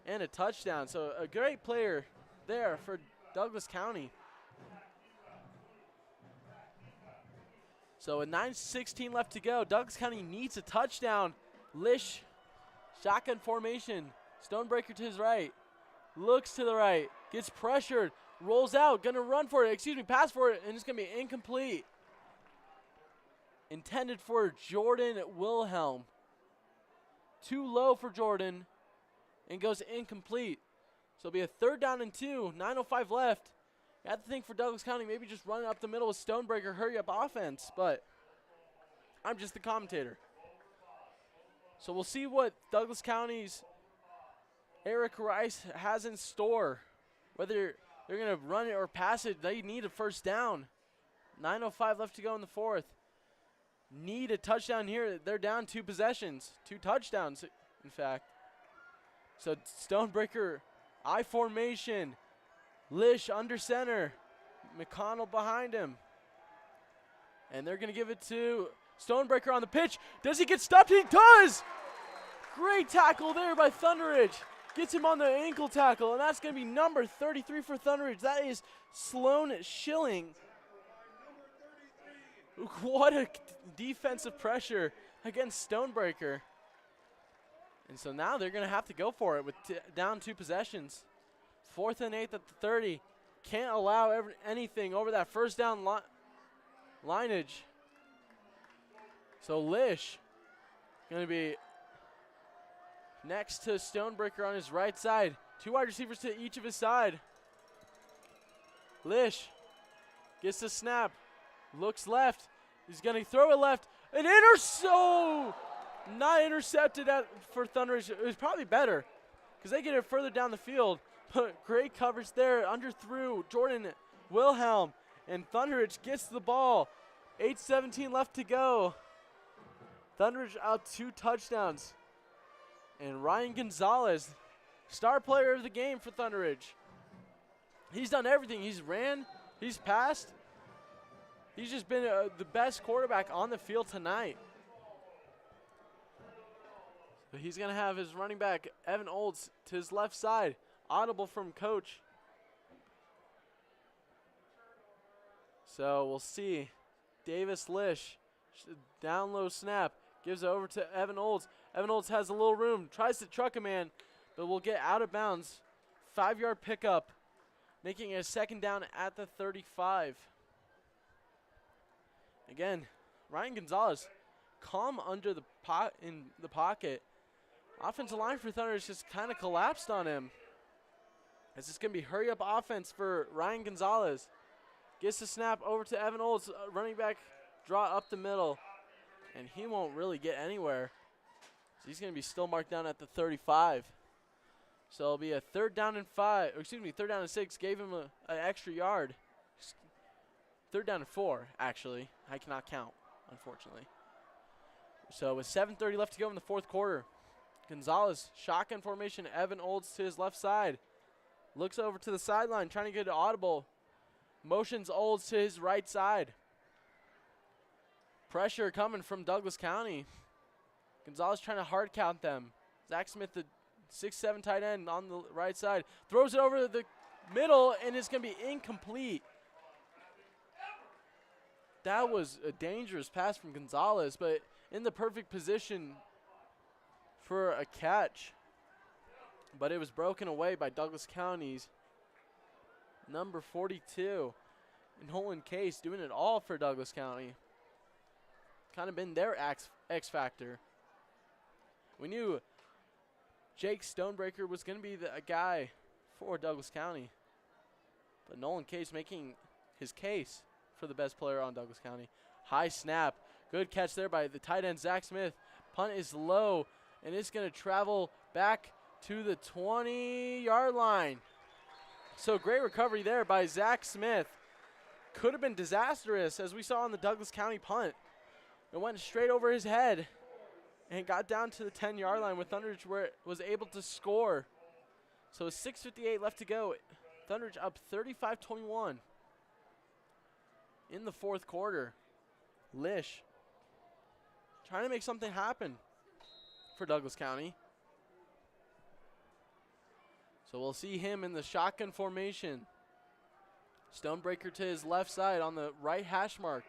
and a touchdown. So a great player there for Douglas County. So with 9:16 left to go, Douglas County needs a touchdown. Lish, shotgun formation. Stonebreaker to his right. Looks to the right. Gets pressured. Rolls out. Going to run for it. Pass for it. And it's going to be incomplete. Intended for Jordan Wilhelm. Too low for Jordan. And goes incomplete. So it'll be a 3rd down and 2. 9:05 left. You have to think for Douglas County, maybe just running up the middle with Stonebreaker, hurry up offense. But I'm just the commentator. So we'll see what Douglas County's Eric Rice has in store. Whether they're going to run it or pass it, they need a first down. 9:05 left to go in the 4th. Need a touchdown here. They're down 2 possessions. 2 touchdowns, in fact. So Stonebreaker, I formation. Lish under center. McConnell behind him. And they're going to give it to Stonebreaker on the pitch. Does he get stopped? He does! Great tackle there by Thunder Ridge. Gets him on the ankle tackle, and that's going to be number 33 for Thunder Ridge. That is Sloan Schilling. What a defensive pressure against Stonebreaker. And so now they're going to have to go for it with down 2 possessions. 4th and 8th at the 30. Can't allow anything over that first down lineage. So Lish going to be next to Stonebreaker on his right side. 2 wide receivers to each of his side. Lish gets the snap. Looks left. He's going to throw it left. An not intercepted for Thunder Ridge. It was probably better because they get it further down the field. But great coverage there. Under through Jordan Wilhelm. And Thunderbridge gets the ball. 8:17 left to go. Thunderbridge out 2 touchdowns. And Ryan Gonzalez, star player of the game for Thunderbridge. He's done everything. He's ran, he's passed. He's just been the best quarterback on the field tonight. So he's going to have his running back, Evan Olds, to his left side. Audible from coach. So we'll see. Davis Lish, down low snap, gives it over to Evan Olds. Evan Olds has a little room, tries to truck a man, but will get out of bounds. 5-yard pickup, making it a 2nd down at the 35. Again, Ryan Gonzalez, calm under the in the pocket. Offensive line for Thunder has just kind of collapsed on him. This is going to be hurry-up offense for Ryan Gonzalez. Gets the snap over to Evan Olds, running back, draw up the middle, and he won't really get anywhere. So he's going to be still marked down at the 35. So it'll be a 3rd down and 5, or excuse me, 3rd down and 6. Gave him an extra yard. 3rd down and 4, actually. I cannot count, unfortunately. So with 7:30 left to go in the 4th quarter, Gonzalez, shotgun formation, Evan Olds to his left side. Looks over to the sideline, trying to get an audible. Motions Olds to his right side. Pressure coming from Douglas County. Gonzalez trying to hard count them. Zach Smith, the 6'7" tight end on the right side. Throws it over the middle, and it's going to be incomplete. That was a dangerous pass from Gonzalez, but in the perfect position for a catch. But it was broken away by Douglas County's number 42. Nolan Case doing it all for Douglas County. Kind of been their X factor. We knew Jake Stonebreaker was going to be a guy for Douglas County. But Nolan Case making his case for the best player on Douglas County. High snap. Good catch there by the tight end, Zach Smith. Punt is low, and it's going to travel back to the 20-yard line. So great recovery there by Zach Smith. Could have been disastrous, as we saw on the Douglas County punt. It went straight over his head and got down to the 10-yard line with Thunderbridge, where it was able to score. So 6:58 left to go. Thunderbridge up 35-21 in the 4th quarter. Lish trying to make something happen for Douglas County. So we'll see him in the shotgun formation. Stonebreaker to his left side on the right hash mark.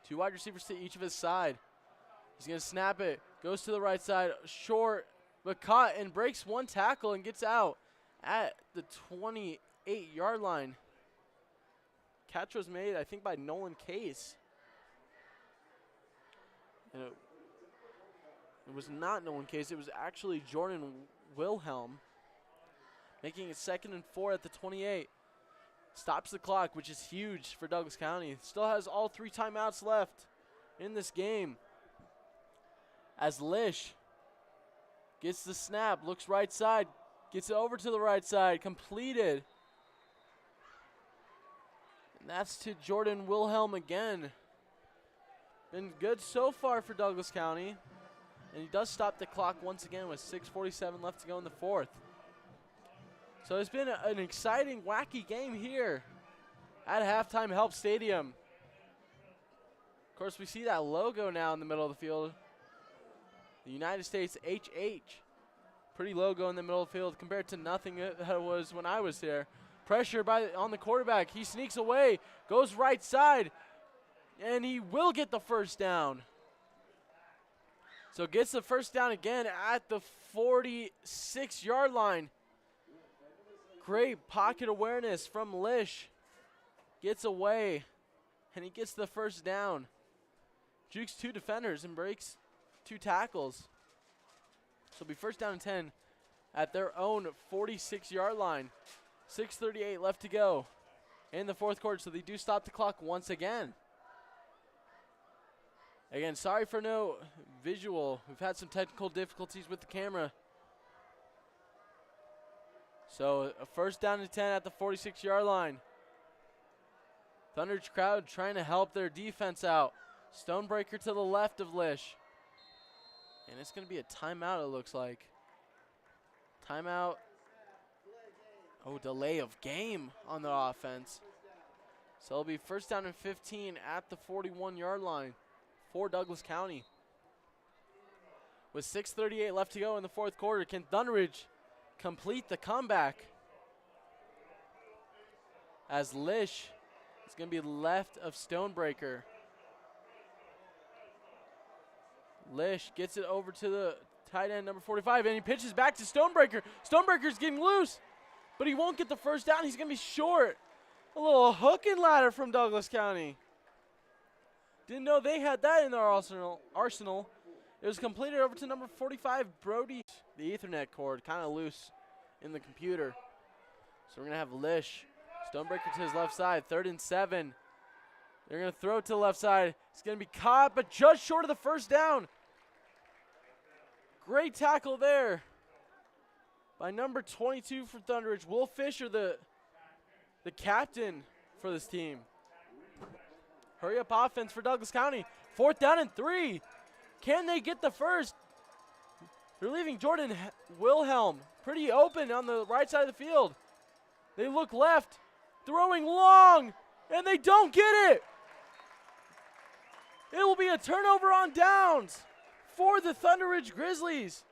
2 wide receivers to each of his side. He's going to snap it. Goes to the right side. Short, but caught and breaks 1 tackle and gets out at the 28-yard line. Catch was made, I think, by Nolan Case. And it was not Nolan Case. It was actually Jordan Wilhelm, making it 2nd and 4 at the 28. Stops the clock, which is huge for Douglas County. Still has all 3 timeouts left in this game. As Lish gets the snap, looks right side, gets it over to the right side, completed. And that's to Jordan Wilhelm again. Been good so far for Douglas County. And he does stop the clock once again with 6:47 left to go in the 4th. So it's been an exciting, wacky game here at Halftime Help Stadium. Of course, we see that logo now in the middle of the field. The United States HH. Pretty logo in the middle of the field compared to nothing that was when I was there. Pressure on the quarterback. He sneaks away, goes right side, and he will get the 1st down. So gets the 1st down again at the 46-yard line. Great pocket awareness from Lish. Gets away, and he gets the 1st down. Jukes 2 defenders and breaks 2 tackles. So it'll be 1st down and 10 at their own 46-yard line. 6:38 left to go in the 4th quarter, so they do stop the clock once again. Again, sorry for no visual. We've had some technical difficulties with the camera. So a 1st down and 10 at the 46-yard line. Thunderidge crowd trying to help their defense out. Stonebreaker to the left of Lish. And it's going to be a timeout, it looks like. Timeout. Oh, delay of game on the offense. So it'll be first down and 15 at the 41-yard line for Douglas County. With 6:38 left to go in the fourth quarter, can Thunderidge complete the comeback? As Lish is going to be left of Stonebreaker. Lish gets it over to the tight end, number 45, and he pitches back to Stonebreaker. Stonebreaker's getting loose, but he won't get the first down. He's going to be short. A little hook and ladder from Douglas County. Didn't know they had that in their arsenal. It was completed over to number 45, Brody. The Ethernet cord kind of loose in the computer. So we're going to have Lish. Stonebreaker to his left side, 3rd and 7. They're going to throw it to the left side. It's going to be caught, but just short of the first down. Great tackle there by number 22 for Thunderidge, Will Fisher, the captain for this team. Hurry up offense for Douglas County. 4th down and 3. Can they get the first? They're leaving Jordan Wilhelm pretty open on the right side of the field. They look left, throwing long, and they don't get it. It will be a turnover on downs for the Thunderidge Grizzlies.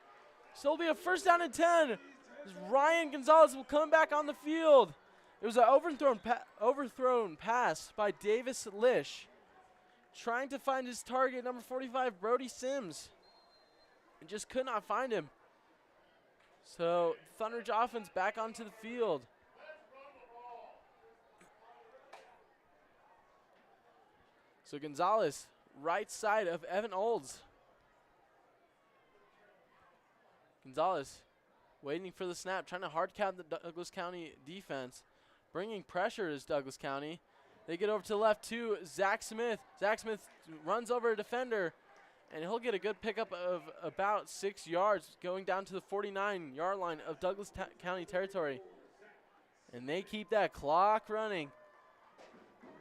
So it'll be a first down and 10. Ryan Gonzalez will come back on the field. It was an overthrown pass by Davis Lish, trying to find his target, number 45, Brody Sims, and just could not find him. So Thunderidge offense back onto the field. So Gonzalez, right side of Evan Olds. Gonzalez waiting for the snap, trying to hard cap the Douglas County defense. Bringing pressure is Douglas County. They get over to the left to Zach Smith. Zach Smith runs over a defender, and he'll get a good pickup of about 6 yards going down to the 49-yard line of Douglas County territory. And they keep that clock running.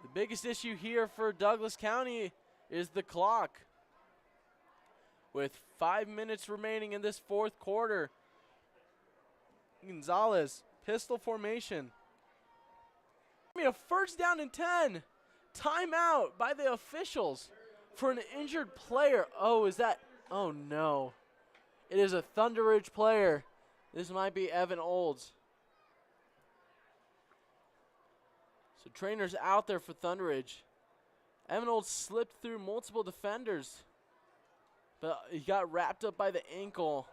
The biggest issue here for Douglas County is the clock. With 5 minutes remaining in this fourth quarter, Gonzalez, pistol formation. A first down and 10. Timeout by the officials for an injured player. Oh, is that? Oh, no. It is a Thunderidge player. This might be Evan Olds. So trainers out there for Thunderidge. Evan Olds slipped through multiple defenders, but he got wrapped up by the ankle.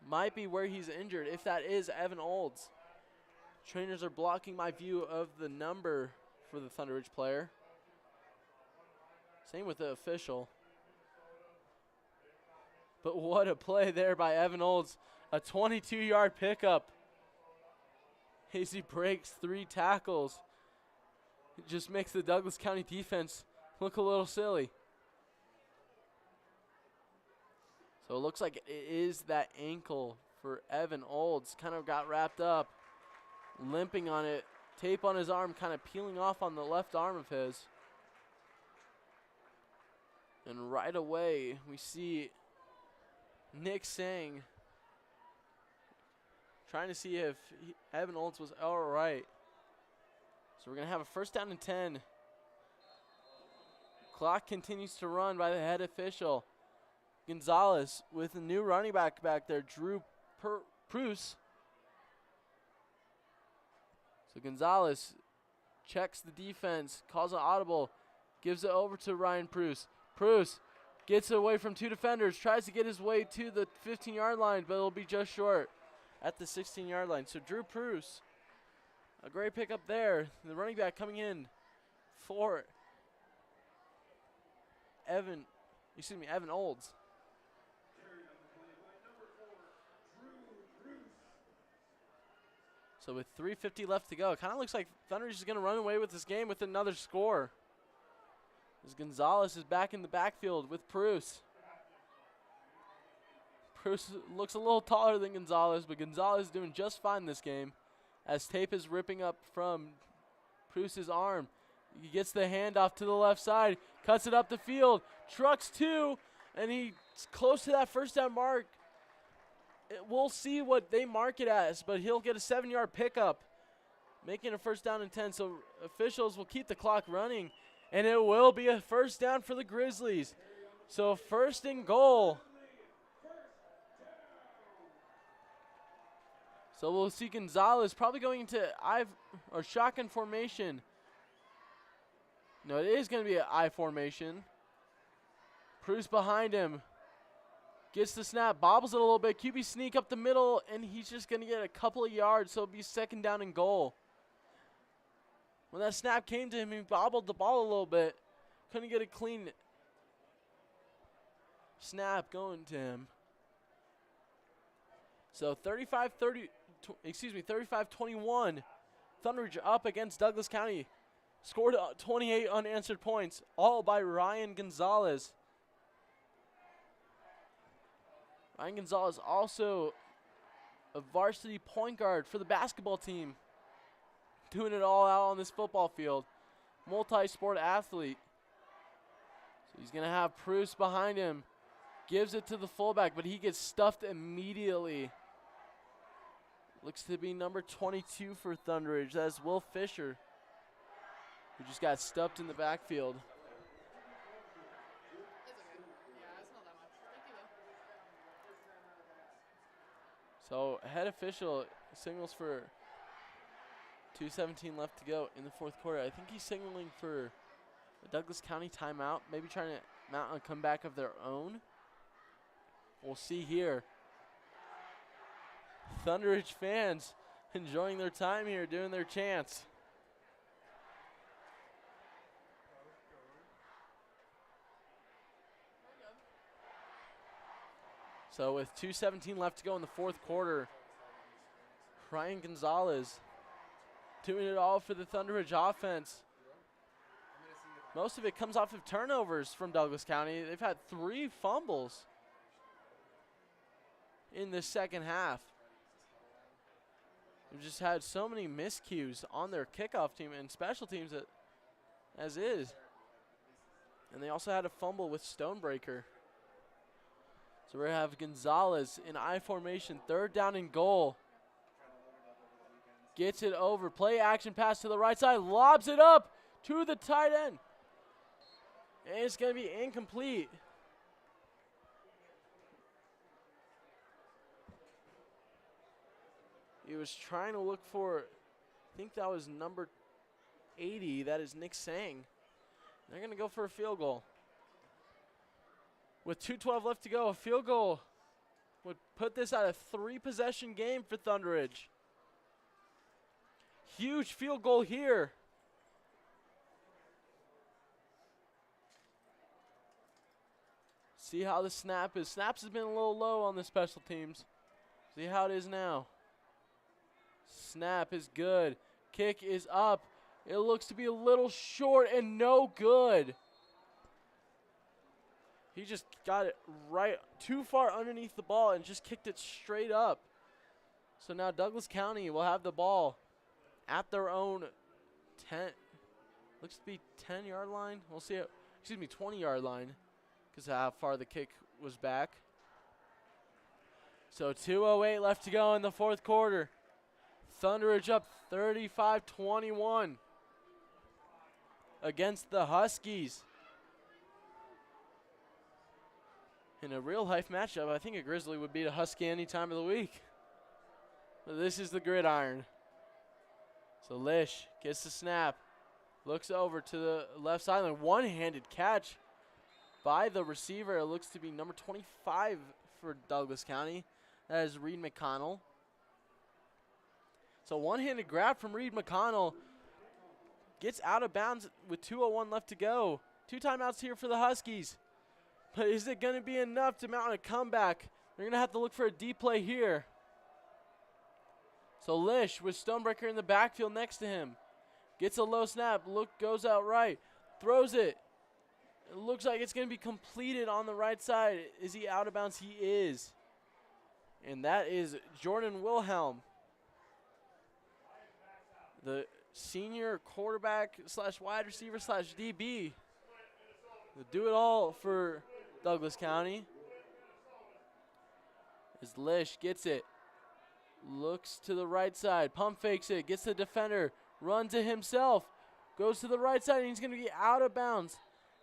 Might be where he's injured, if that is Evan Olds. Trainers are blocking my view of the number for the Thunderidge player. Same with the official. But what a play there by Evan Olds. A 22-yard pickup. As he breaks 3 tackles. It just makes the Douglas County defense look a little silly. So it looks like it is that ankle for Evan Olds. Kind of got wrapped up. Limping on it, tape on his arm, kind of peeling off on the left arm of his. And right away, we see Nick Sang trying to see if Evan Olds was all right. So we're going to have a first down and 10. Clock continues to run by the head official. Gonzalez with a new running back there, Drew Prus. So Gonzalez checks the defense, calls an audible, gives it over to Ryan Prus. Prus gets it away from 2 defenders, tries to get his way to the 15-yard line, but it'll be just short at the 16-yard line. So Drew Prus, a great pickup there. The running back coming in for Evan Olds. So with 3:50 left to go, kind of looks like Thunderidge is going to run away with this game with another score. As Gonzalez is back in the backfield with Prus. Prus looks a little taller than Gonzalez, but Gonzalez is doing just fine this game as tape is ripping up from Prus's arm. He gets the handoff to the left side, cuts it up the field, trucks 2, and he's close to that first down mark. We'll see what they mark it as, but he'll get a 7-yard pickup, making a first down and 10. So officials will keep the clock running, and it will be a first down for the Grizzlies. So first and goal. So we'll see Gonzalez probably going into shotgun formation. No, it is going to be an I formation. Trhs behind him. Gets the snap, bobbles it a little bit. QB sneak up the middle, and he's just going to get a couple of yards, so it'll be second down and goal. When that snap came to him, he bobbled the ball a little bit. Couldn't get a clean snap going to him. So 35-21. Thunderbridge up against Douglas County. Scored 28 unanswered points, all by Ryan Gonzalez. Ryan Gonzalez also a varsity point guard for the basketball team. Doing it all out on this football field. Multi-sport athlete. So he's going to have Trhs behind him. Gives it to the fullback, but he gets stuffed immediately. Looks to be number 22 for Thunderbridge. That's Will Fisher, who just got stuffed in the backfield. So head official signals for 2:17 left to go in the fourth quarter. I think he's signaling for the Douglas County timeout, maybe trying to mount a comeback of their own. We'll see here. Thunderbridge fans enjoying their time here, doing their chants. So with 2:17 left to go in the fourth quarter, Ryan Gonzalez doing it all for the Thunderbridge offense. Most of it comes off of turnovers from Douglas County. They've had 3 fumbles in the second half. They've just had so many miscues on their kickoff team and special teams as is. And they also had a fumble with Stonebreaker. So we're going to have Gonzalez in I formation, third down and goal. Gets it over, play action pass to the right side, lobs it up to the tight end. And it's going to be incomplete. He was trying to look for, I think that was number 80, that is Nick Sang. They're going to go for a field goal. With 2:12 left to go, a field goal would put this at a 3-possession game for Thunderbridge. Huge field goal here. See how the snap is. Snaps has been a little low on the special teams. See how it is now. Snap is good. Kick is up. It looks to be a little short and no good. He just got it right too far underneath the ball and just kicked it straight up. So now Douglas County will have the ball at their own 10. Looks to be 10-yard line. We'll see it. 20-yard line, because of how far the kick was back. So 2:08 left to go in the fourth quarter. Thunderbridge up 35-21 against the Huskies. In a real-life matchup, I think a Grizzly would beat a Husky any time of the week. But this is the gridiron. So Lish gets the snap, looks over to the left sideline. One-handed catch by the receiver. It looks to be number 25 for Douglas County. That is Reed McConnell. So one-handed grab from Reed McConnell. Gets out of bounds with 2:01 left to go. 2 timeouts here for the Huskies. But is it going to be enough to mount a comeback? They're going to have to look for a deep play here. So Lish with Stonebreaker in the backfield next to him. Gets a low snap. Goes out right. Throws it. It looks like it's going to be completed on the right side. Is he out of bounds? He is. And that is Jordan Wilhelm, the senior quarterback slash wide receiver slash DB. They'll do it all for Douglas County. As Lish gets it. Looks to the right side. Pump fakes it. Gets the defender. Runs it himself. Goes to the right side, and he's going to be out of bounds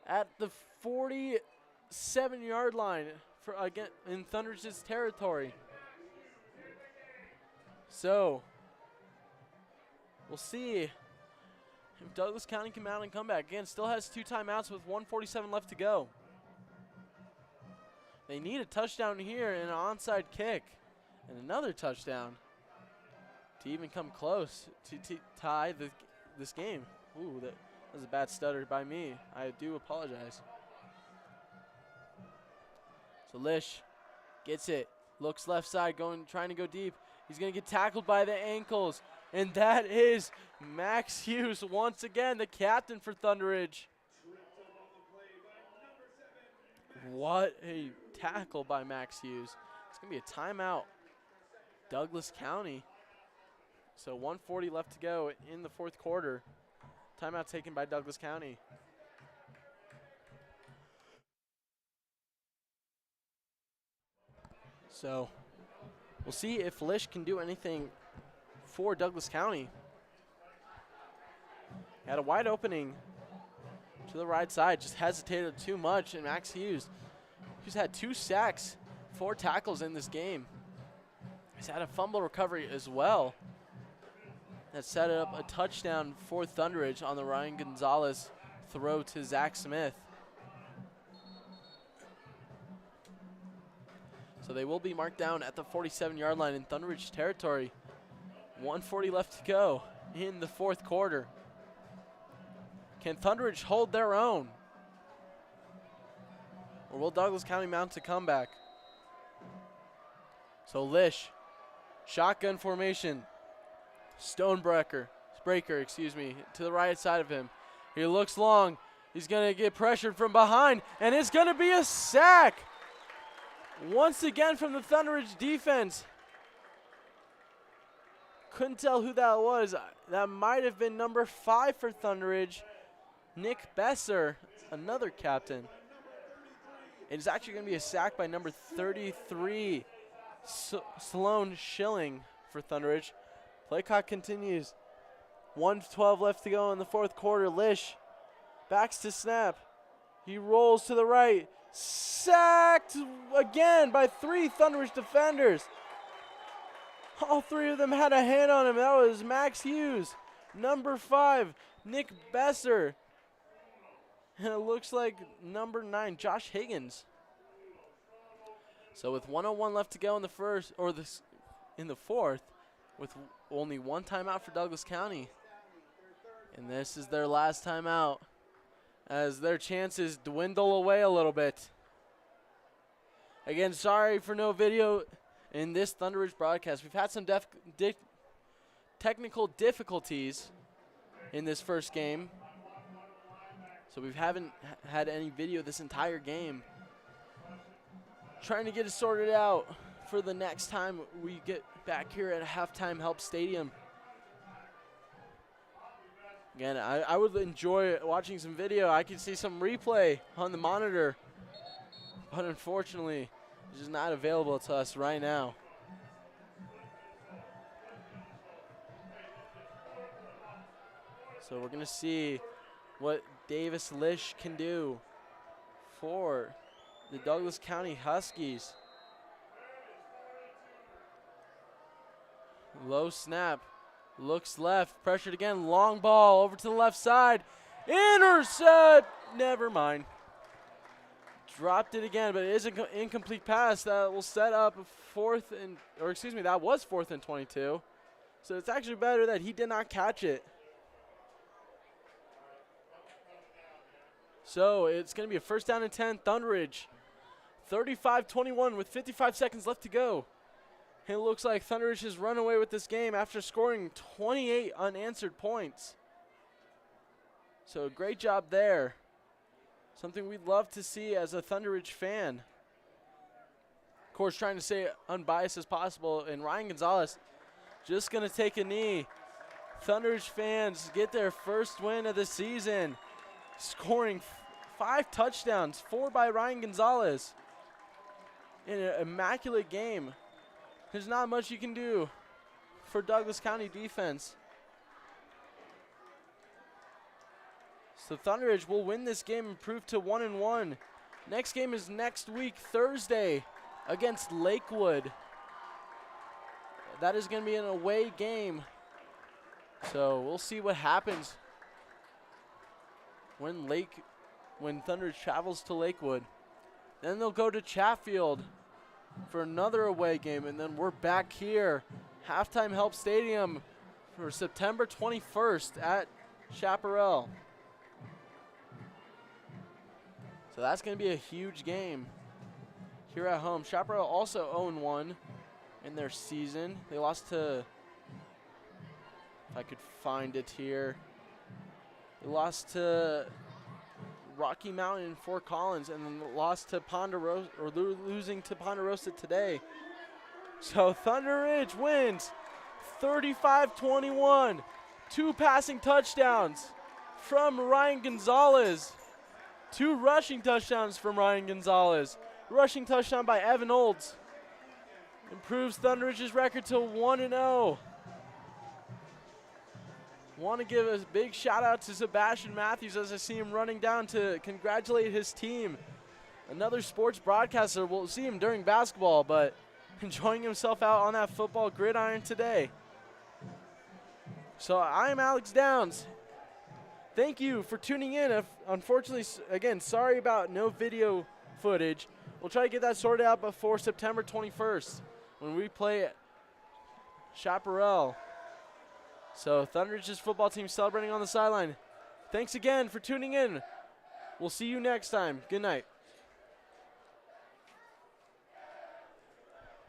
at the 47-yard line for again in Thunderidge's territory. So we'll see if Douglas County can mount and come back. Again, still has 2 timeouts with 1:47 left to go. They need a touchdown here and an onside kick and another touchdown to even come close to tie this game. Ooh, that was a bad stutter by me. I do apologize. So Lish gets it, looks left side, trying to go deep. He's going to get tackled by the ankles, and that is Max Hughes once again, the captain for Thunderidge. What a tackle by Max Hughes. It's going to be a timeout. Douglas County. So 1:40 left to go in the 4th quarter. Timeout taken by Douglas County. So we'll see if Lish can do anything for Douglas County. Had a wide opening to the right side, just hesitated too much, and Max Hughes, who's had 2 sacks, 4 tackles in this game. He's had a fumble recovery as well. That set up a touchdown for Thunderidge on the Ryan Gonzalez throw to Zach Smith. So they will be marked down at the 47-yard line in Thunderidge territory. 1:40 left to go in the 4th quarter. Can Thunderidge hold their own? Or will Douglas County mount a comeback? So Lish, shotgun formation. Stonebreaker, to the right side of him. He looks long. He's going to get pressured from behind, and it's going to be a sack. Once again from the Thunderidge defense. Couldn't tell who that was. That might have been number 5 for Thunderidge, Nick Besser, another captain. It's actually going to be a sack by number 33, Sloan Schilling for Thunderidge. Play clock continues. 1:12 left to go in the 4th quarter. Lish backs to snap. He rolls to the right. Sacked again by 3 Thunderidge defenders. All 3 of them had a hand on him. That was Max Hughes, number 5, Nick Besser, and it looks like number 9, Josh Higgins. So with 1:01 left to go in the 1st, or in the 4th, with only 1 timeout for Douglas County. And this is their last timeout as their chances dwindle away a little bit. Again, sorry for no video in this Thunderidge broadcast. We've had some technical difficulties in this first game, so we haven't had any video this entire game. Trying to get it sorted out for the next time we get back here at Halftime Help Stadium. Again, I would enjoy watching some video. I could see some replay on the monitor, but unfortunately, it's just not available to us right now. So we're going to see what Davis Lish can do for the Douglas County Huskies. Low snap, looks left, pressured again, long ball over to the left side, intercept, never mind. Dropped it again, but it is an incomplete pass that will set up that was 4th and 22. So it's actually better that he did not catch it. So it's going to be a 1st down and 10, Thunderidge. 35-21 with 55 seconds left to go. It looks like Thunderidge has run away with this game after scoring 28 unanswered points. So great job there. Something we'd love to see as a Thunderidge fan. Of course, trying to stay unbiased as possible. And Ryan Gonzalez just going to take a knee Thunderidge fans get their first win of the season, scoring 5 touchdowns, 4 by Ryan Gonzalez in an immaculate game. There's not much you can do for Douglas County defense. So Thunderidge will win this game, improve to 1-1. Next game is next week, Thursday, against Lakewood. That is going to be an away game. So we'll see what happens when Thunderidge travels to Lakewood. Then they'll go to Chatfield for another away game, and then we're back here, Halftime Help Stadium, for September 21st at Chaparral. So that's going to be a huge game here at home. Chaparral also 0-1 in their season. They lost to, if I could find it here, they lost to Rocky Mountain in Fort Collins, and then lost to Ponderosa, or losing to Ponderosa today. So Thunder Ridge wins 35-21. 2 passing touchdowns from Ryan Gonzalez. 2 rushing touchdowns from Ryan Gonzalez. Rushing touchdown by Evan Olds. Improves Thunder Ridge's record to 1-0. Want to give a big shout out to Sebastian Matthews as I see him running down to congratulate his team. Another sports broadcaster. We'll see him during basketball, but enjoying himself out on that football gridiron today. So I am Alex Downs. Thank you for tuning in. Unfortunately, again, sorry about no video footage. We'll try to get that sorted out before September 21st when we play at Chaparral. So Thunderidge's football team celebrating on the sideline. Thanks again for tuning in. We'll see you next time. Good night.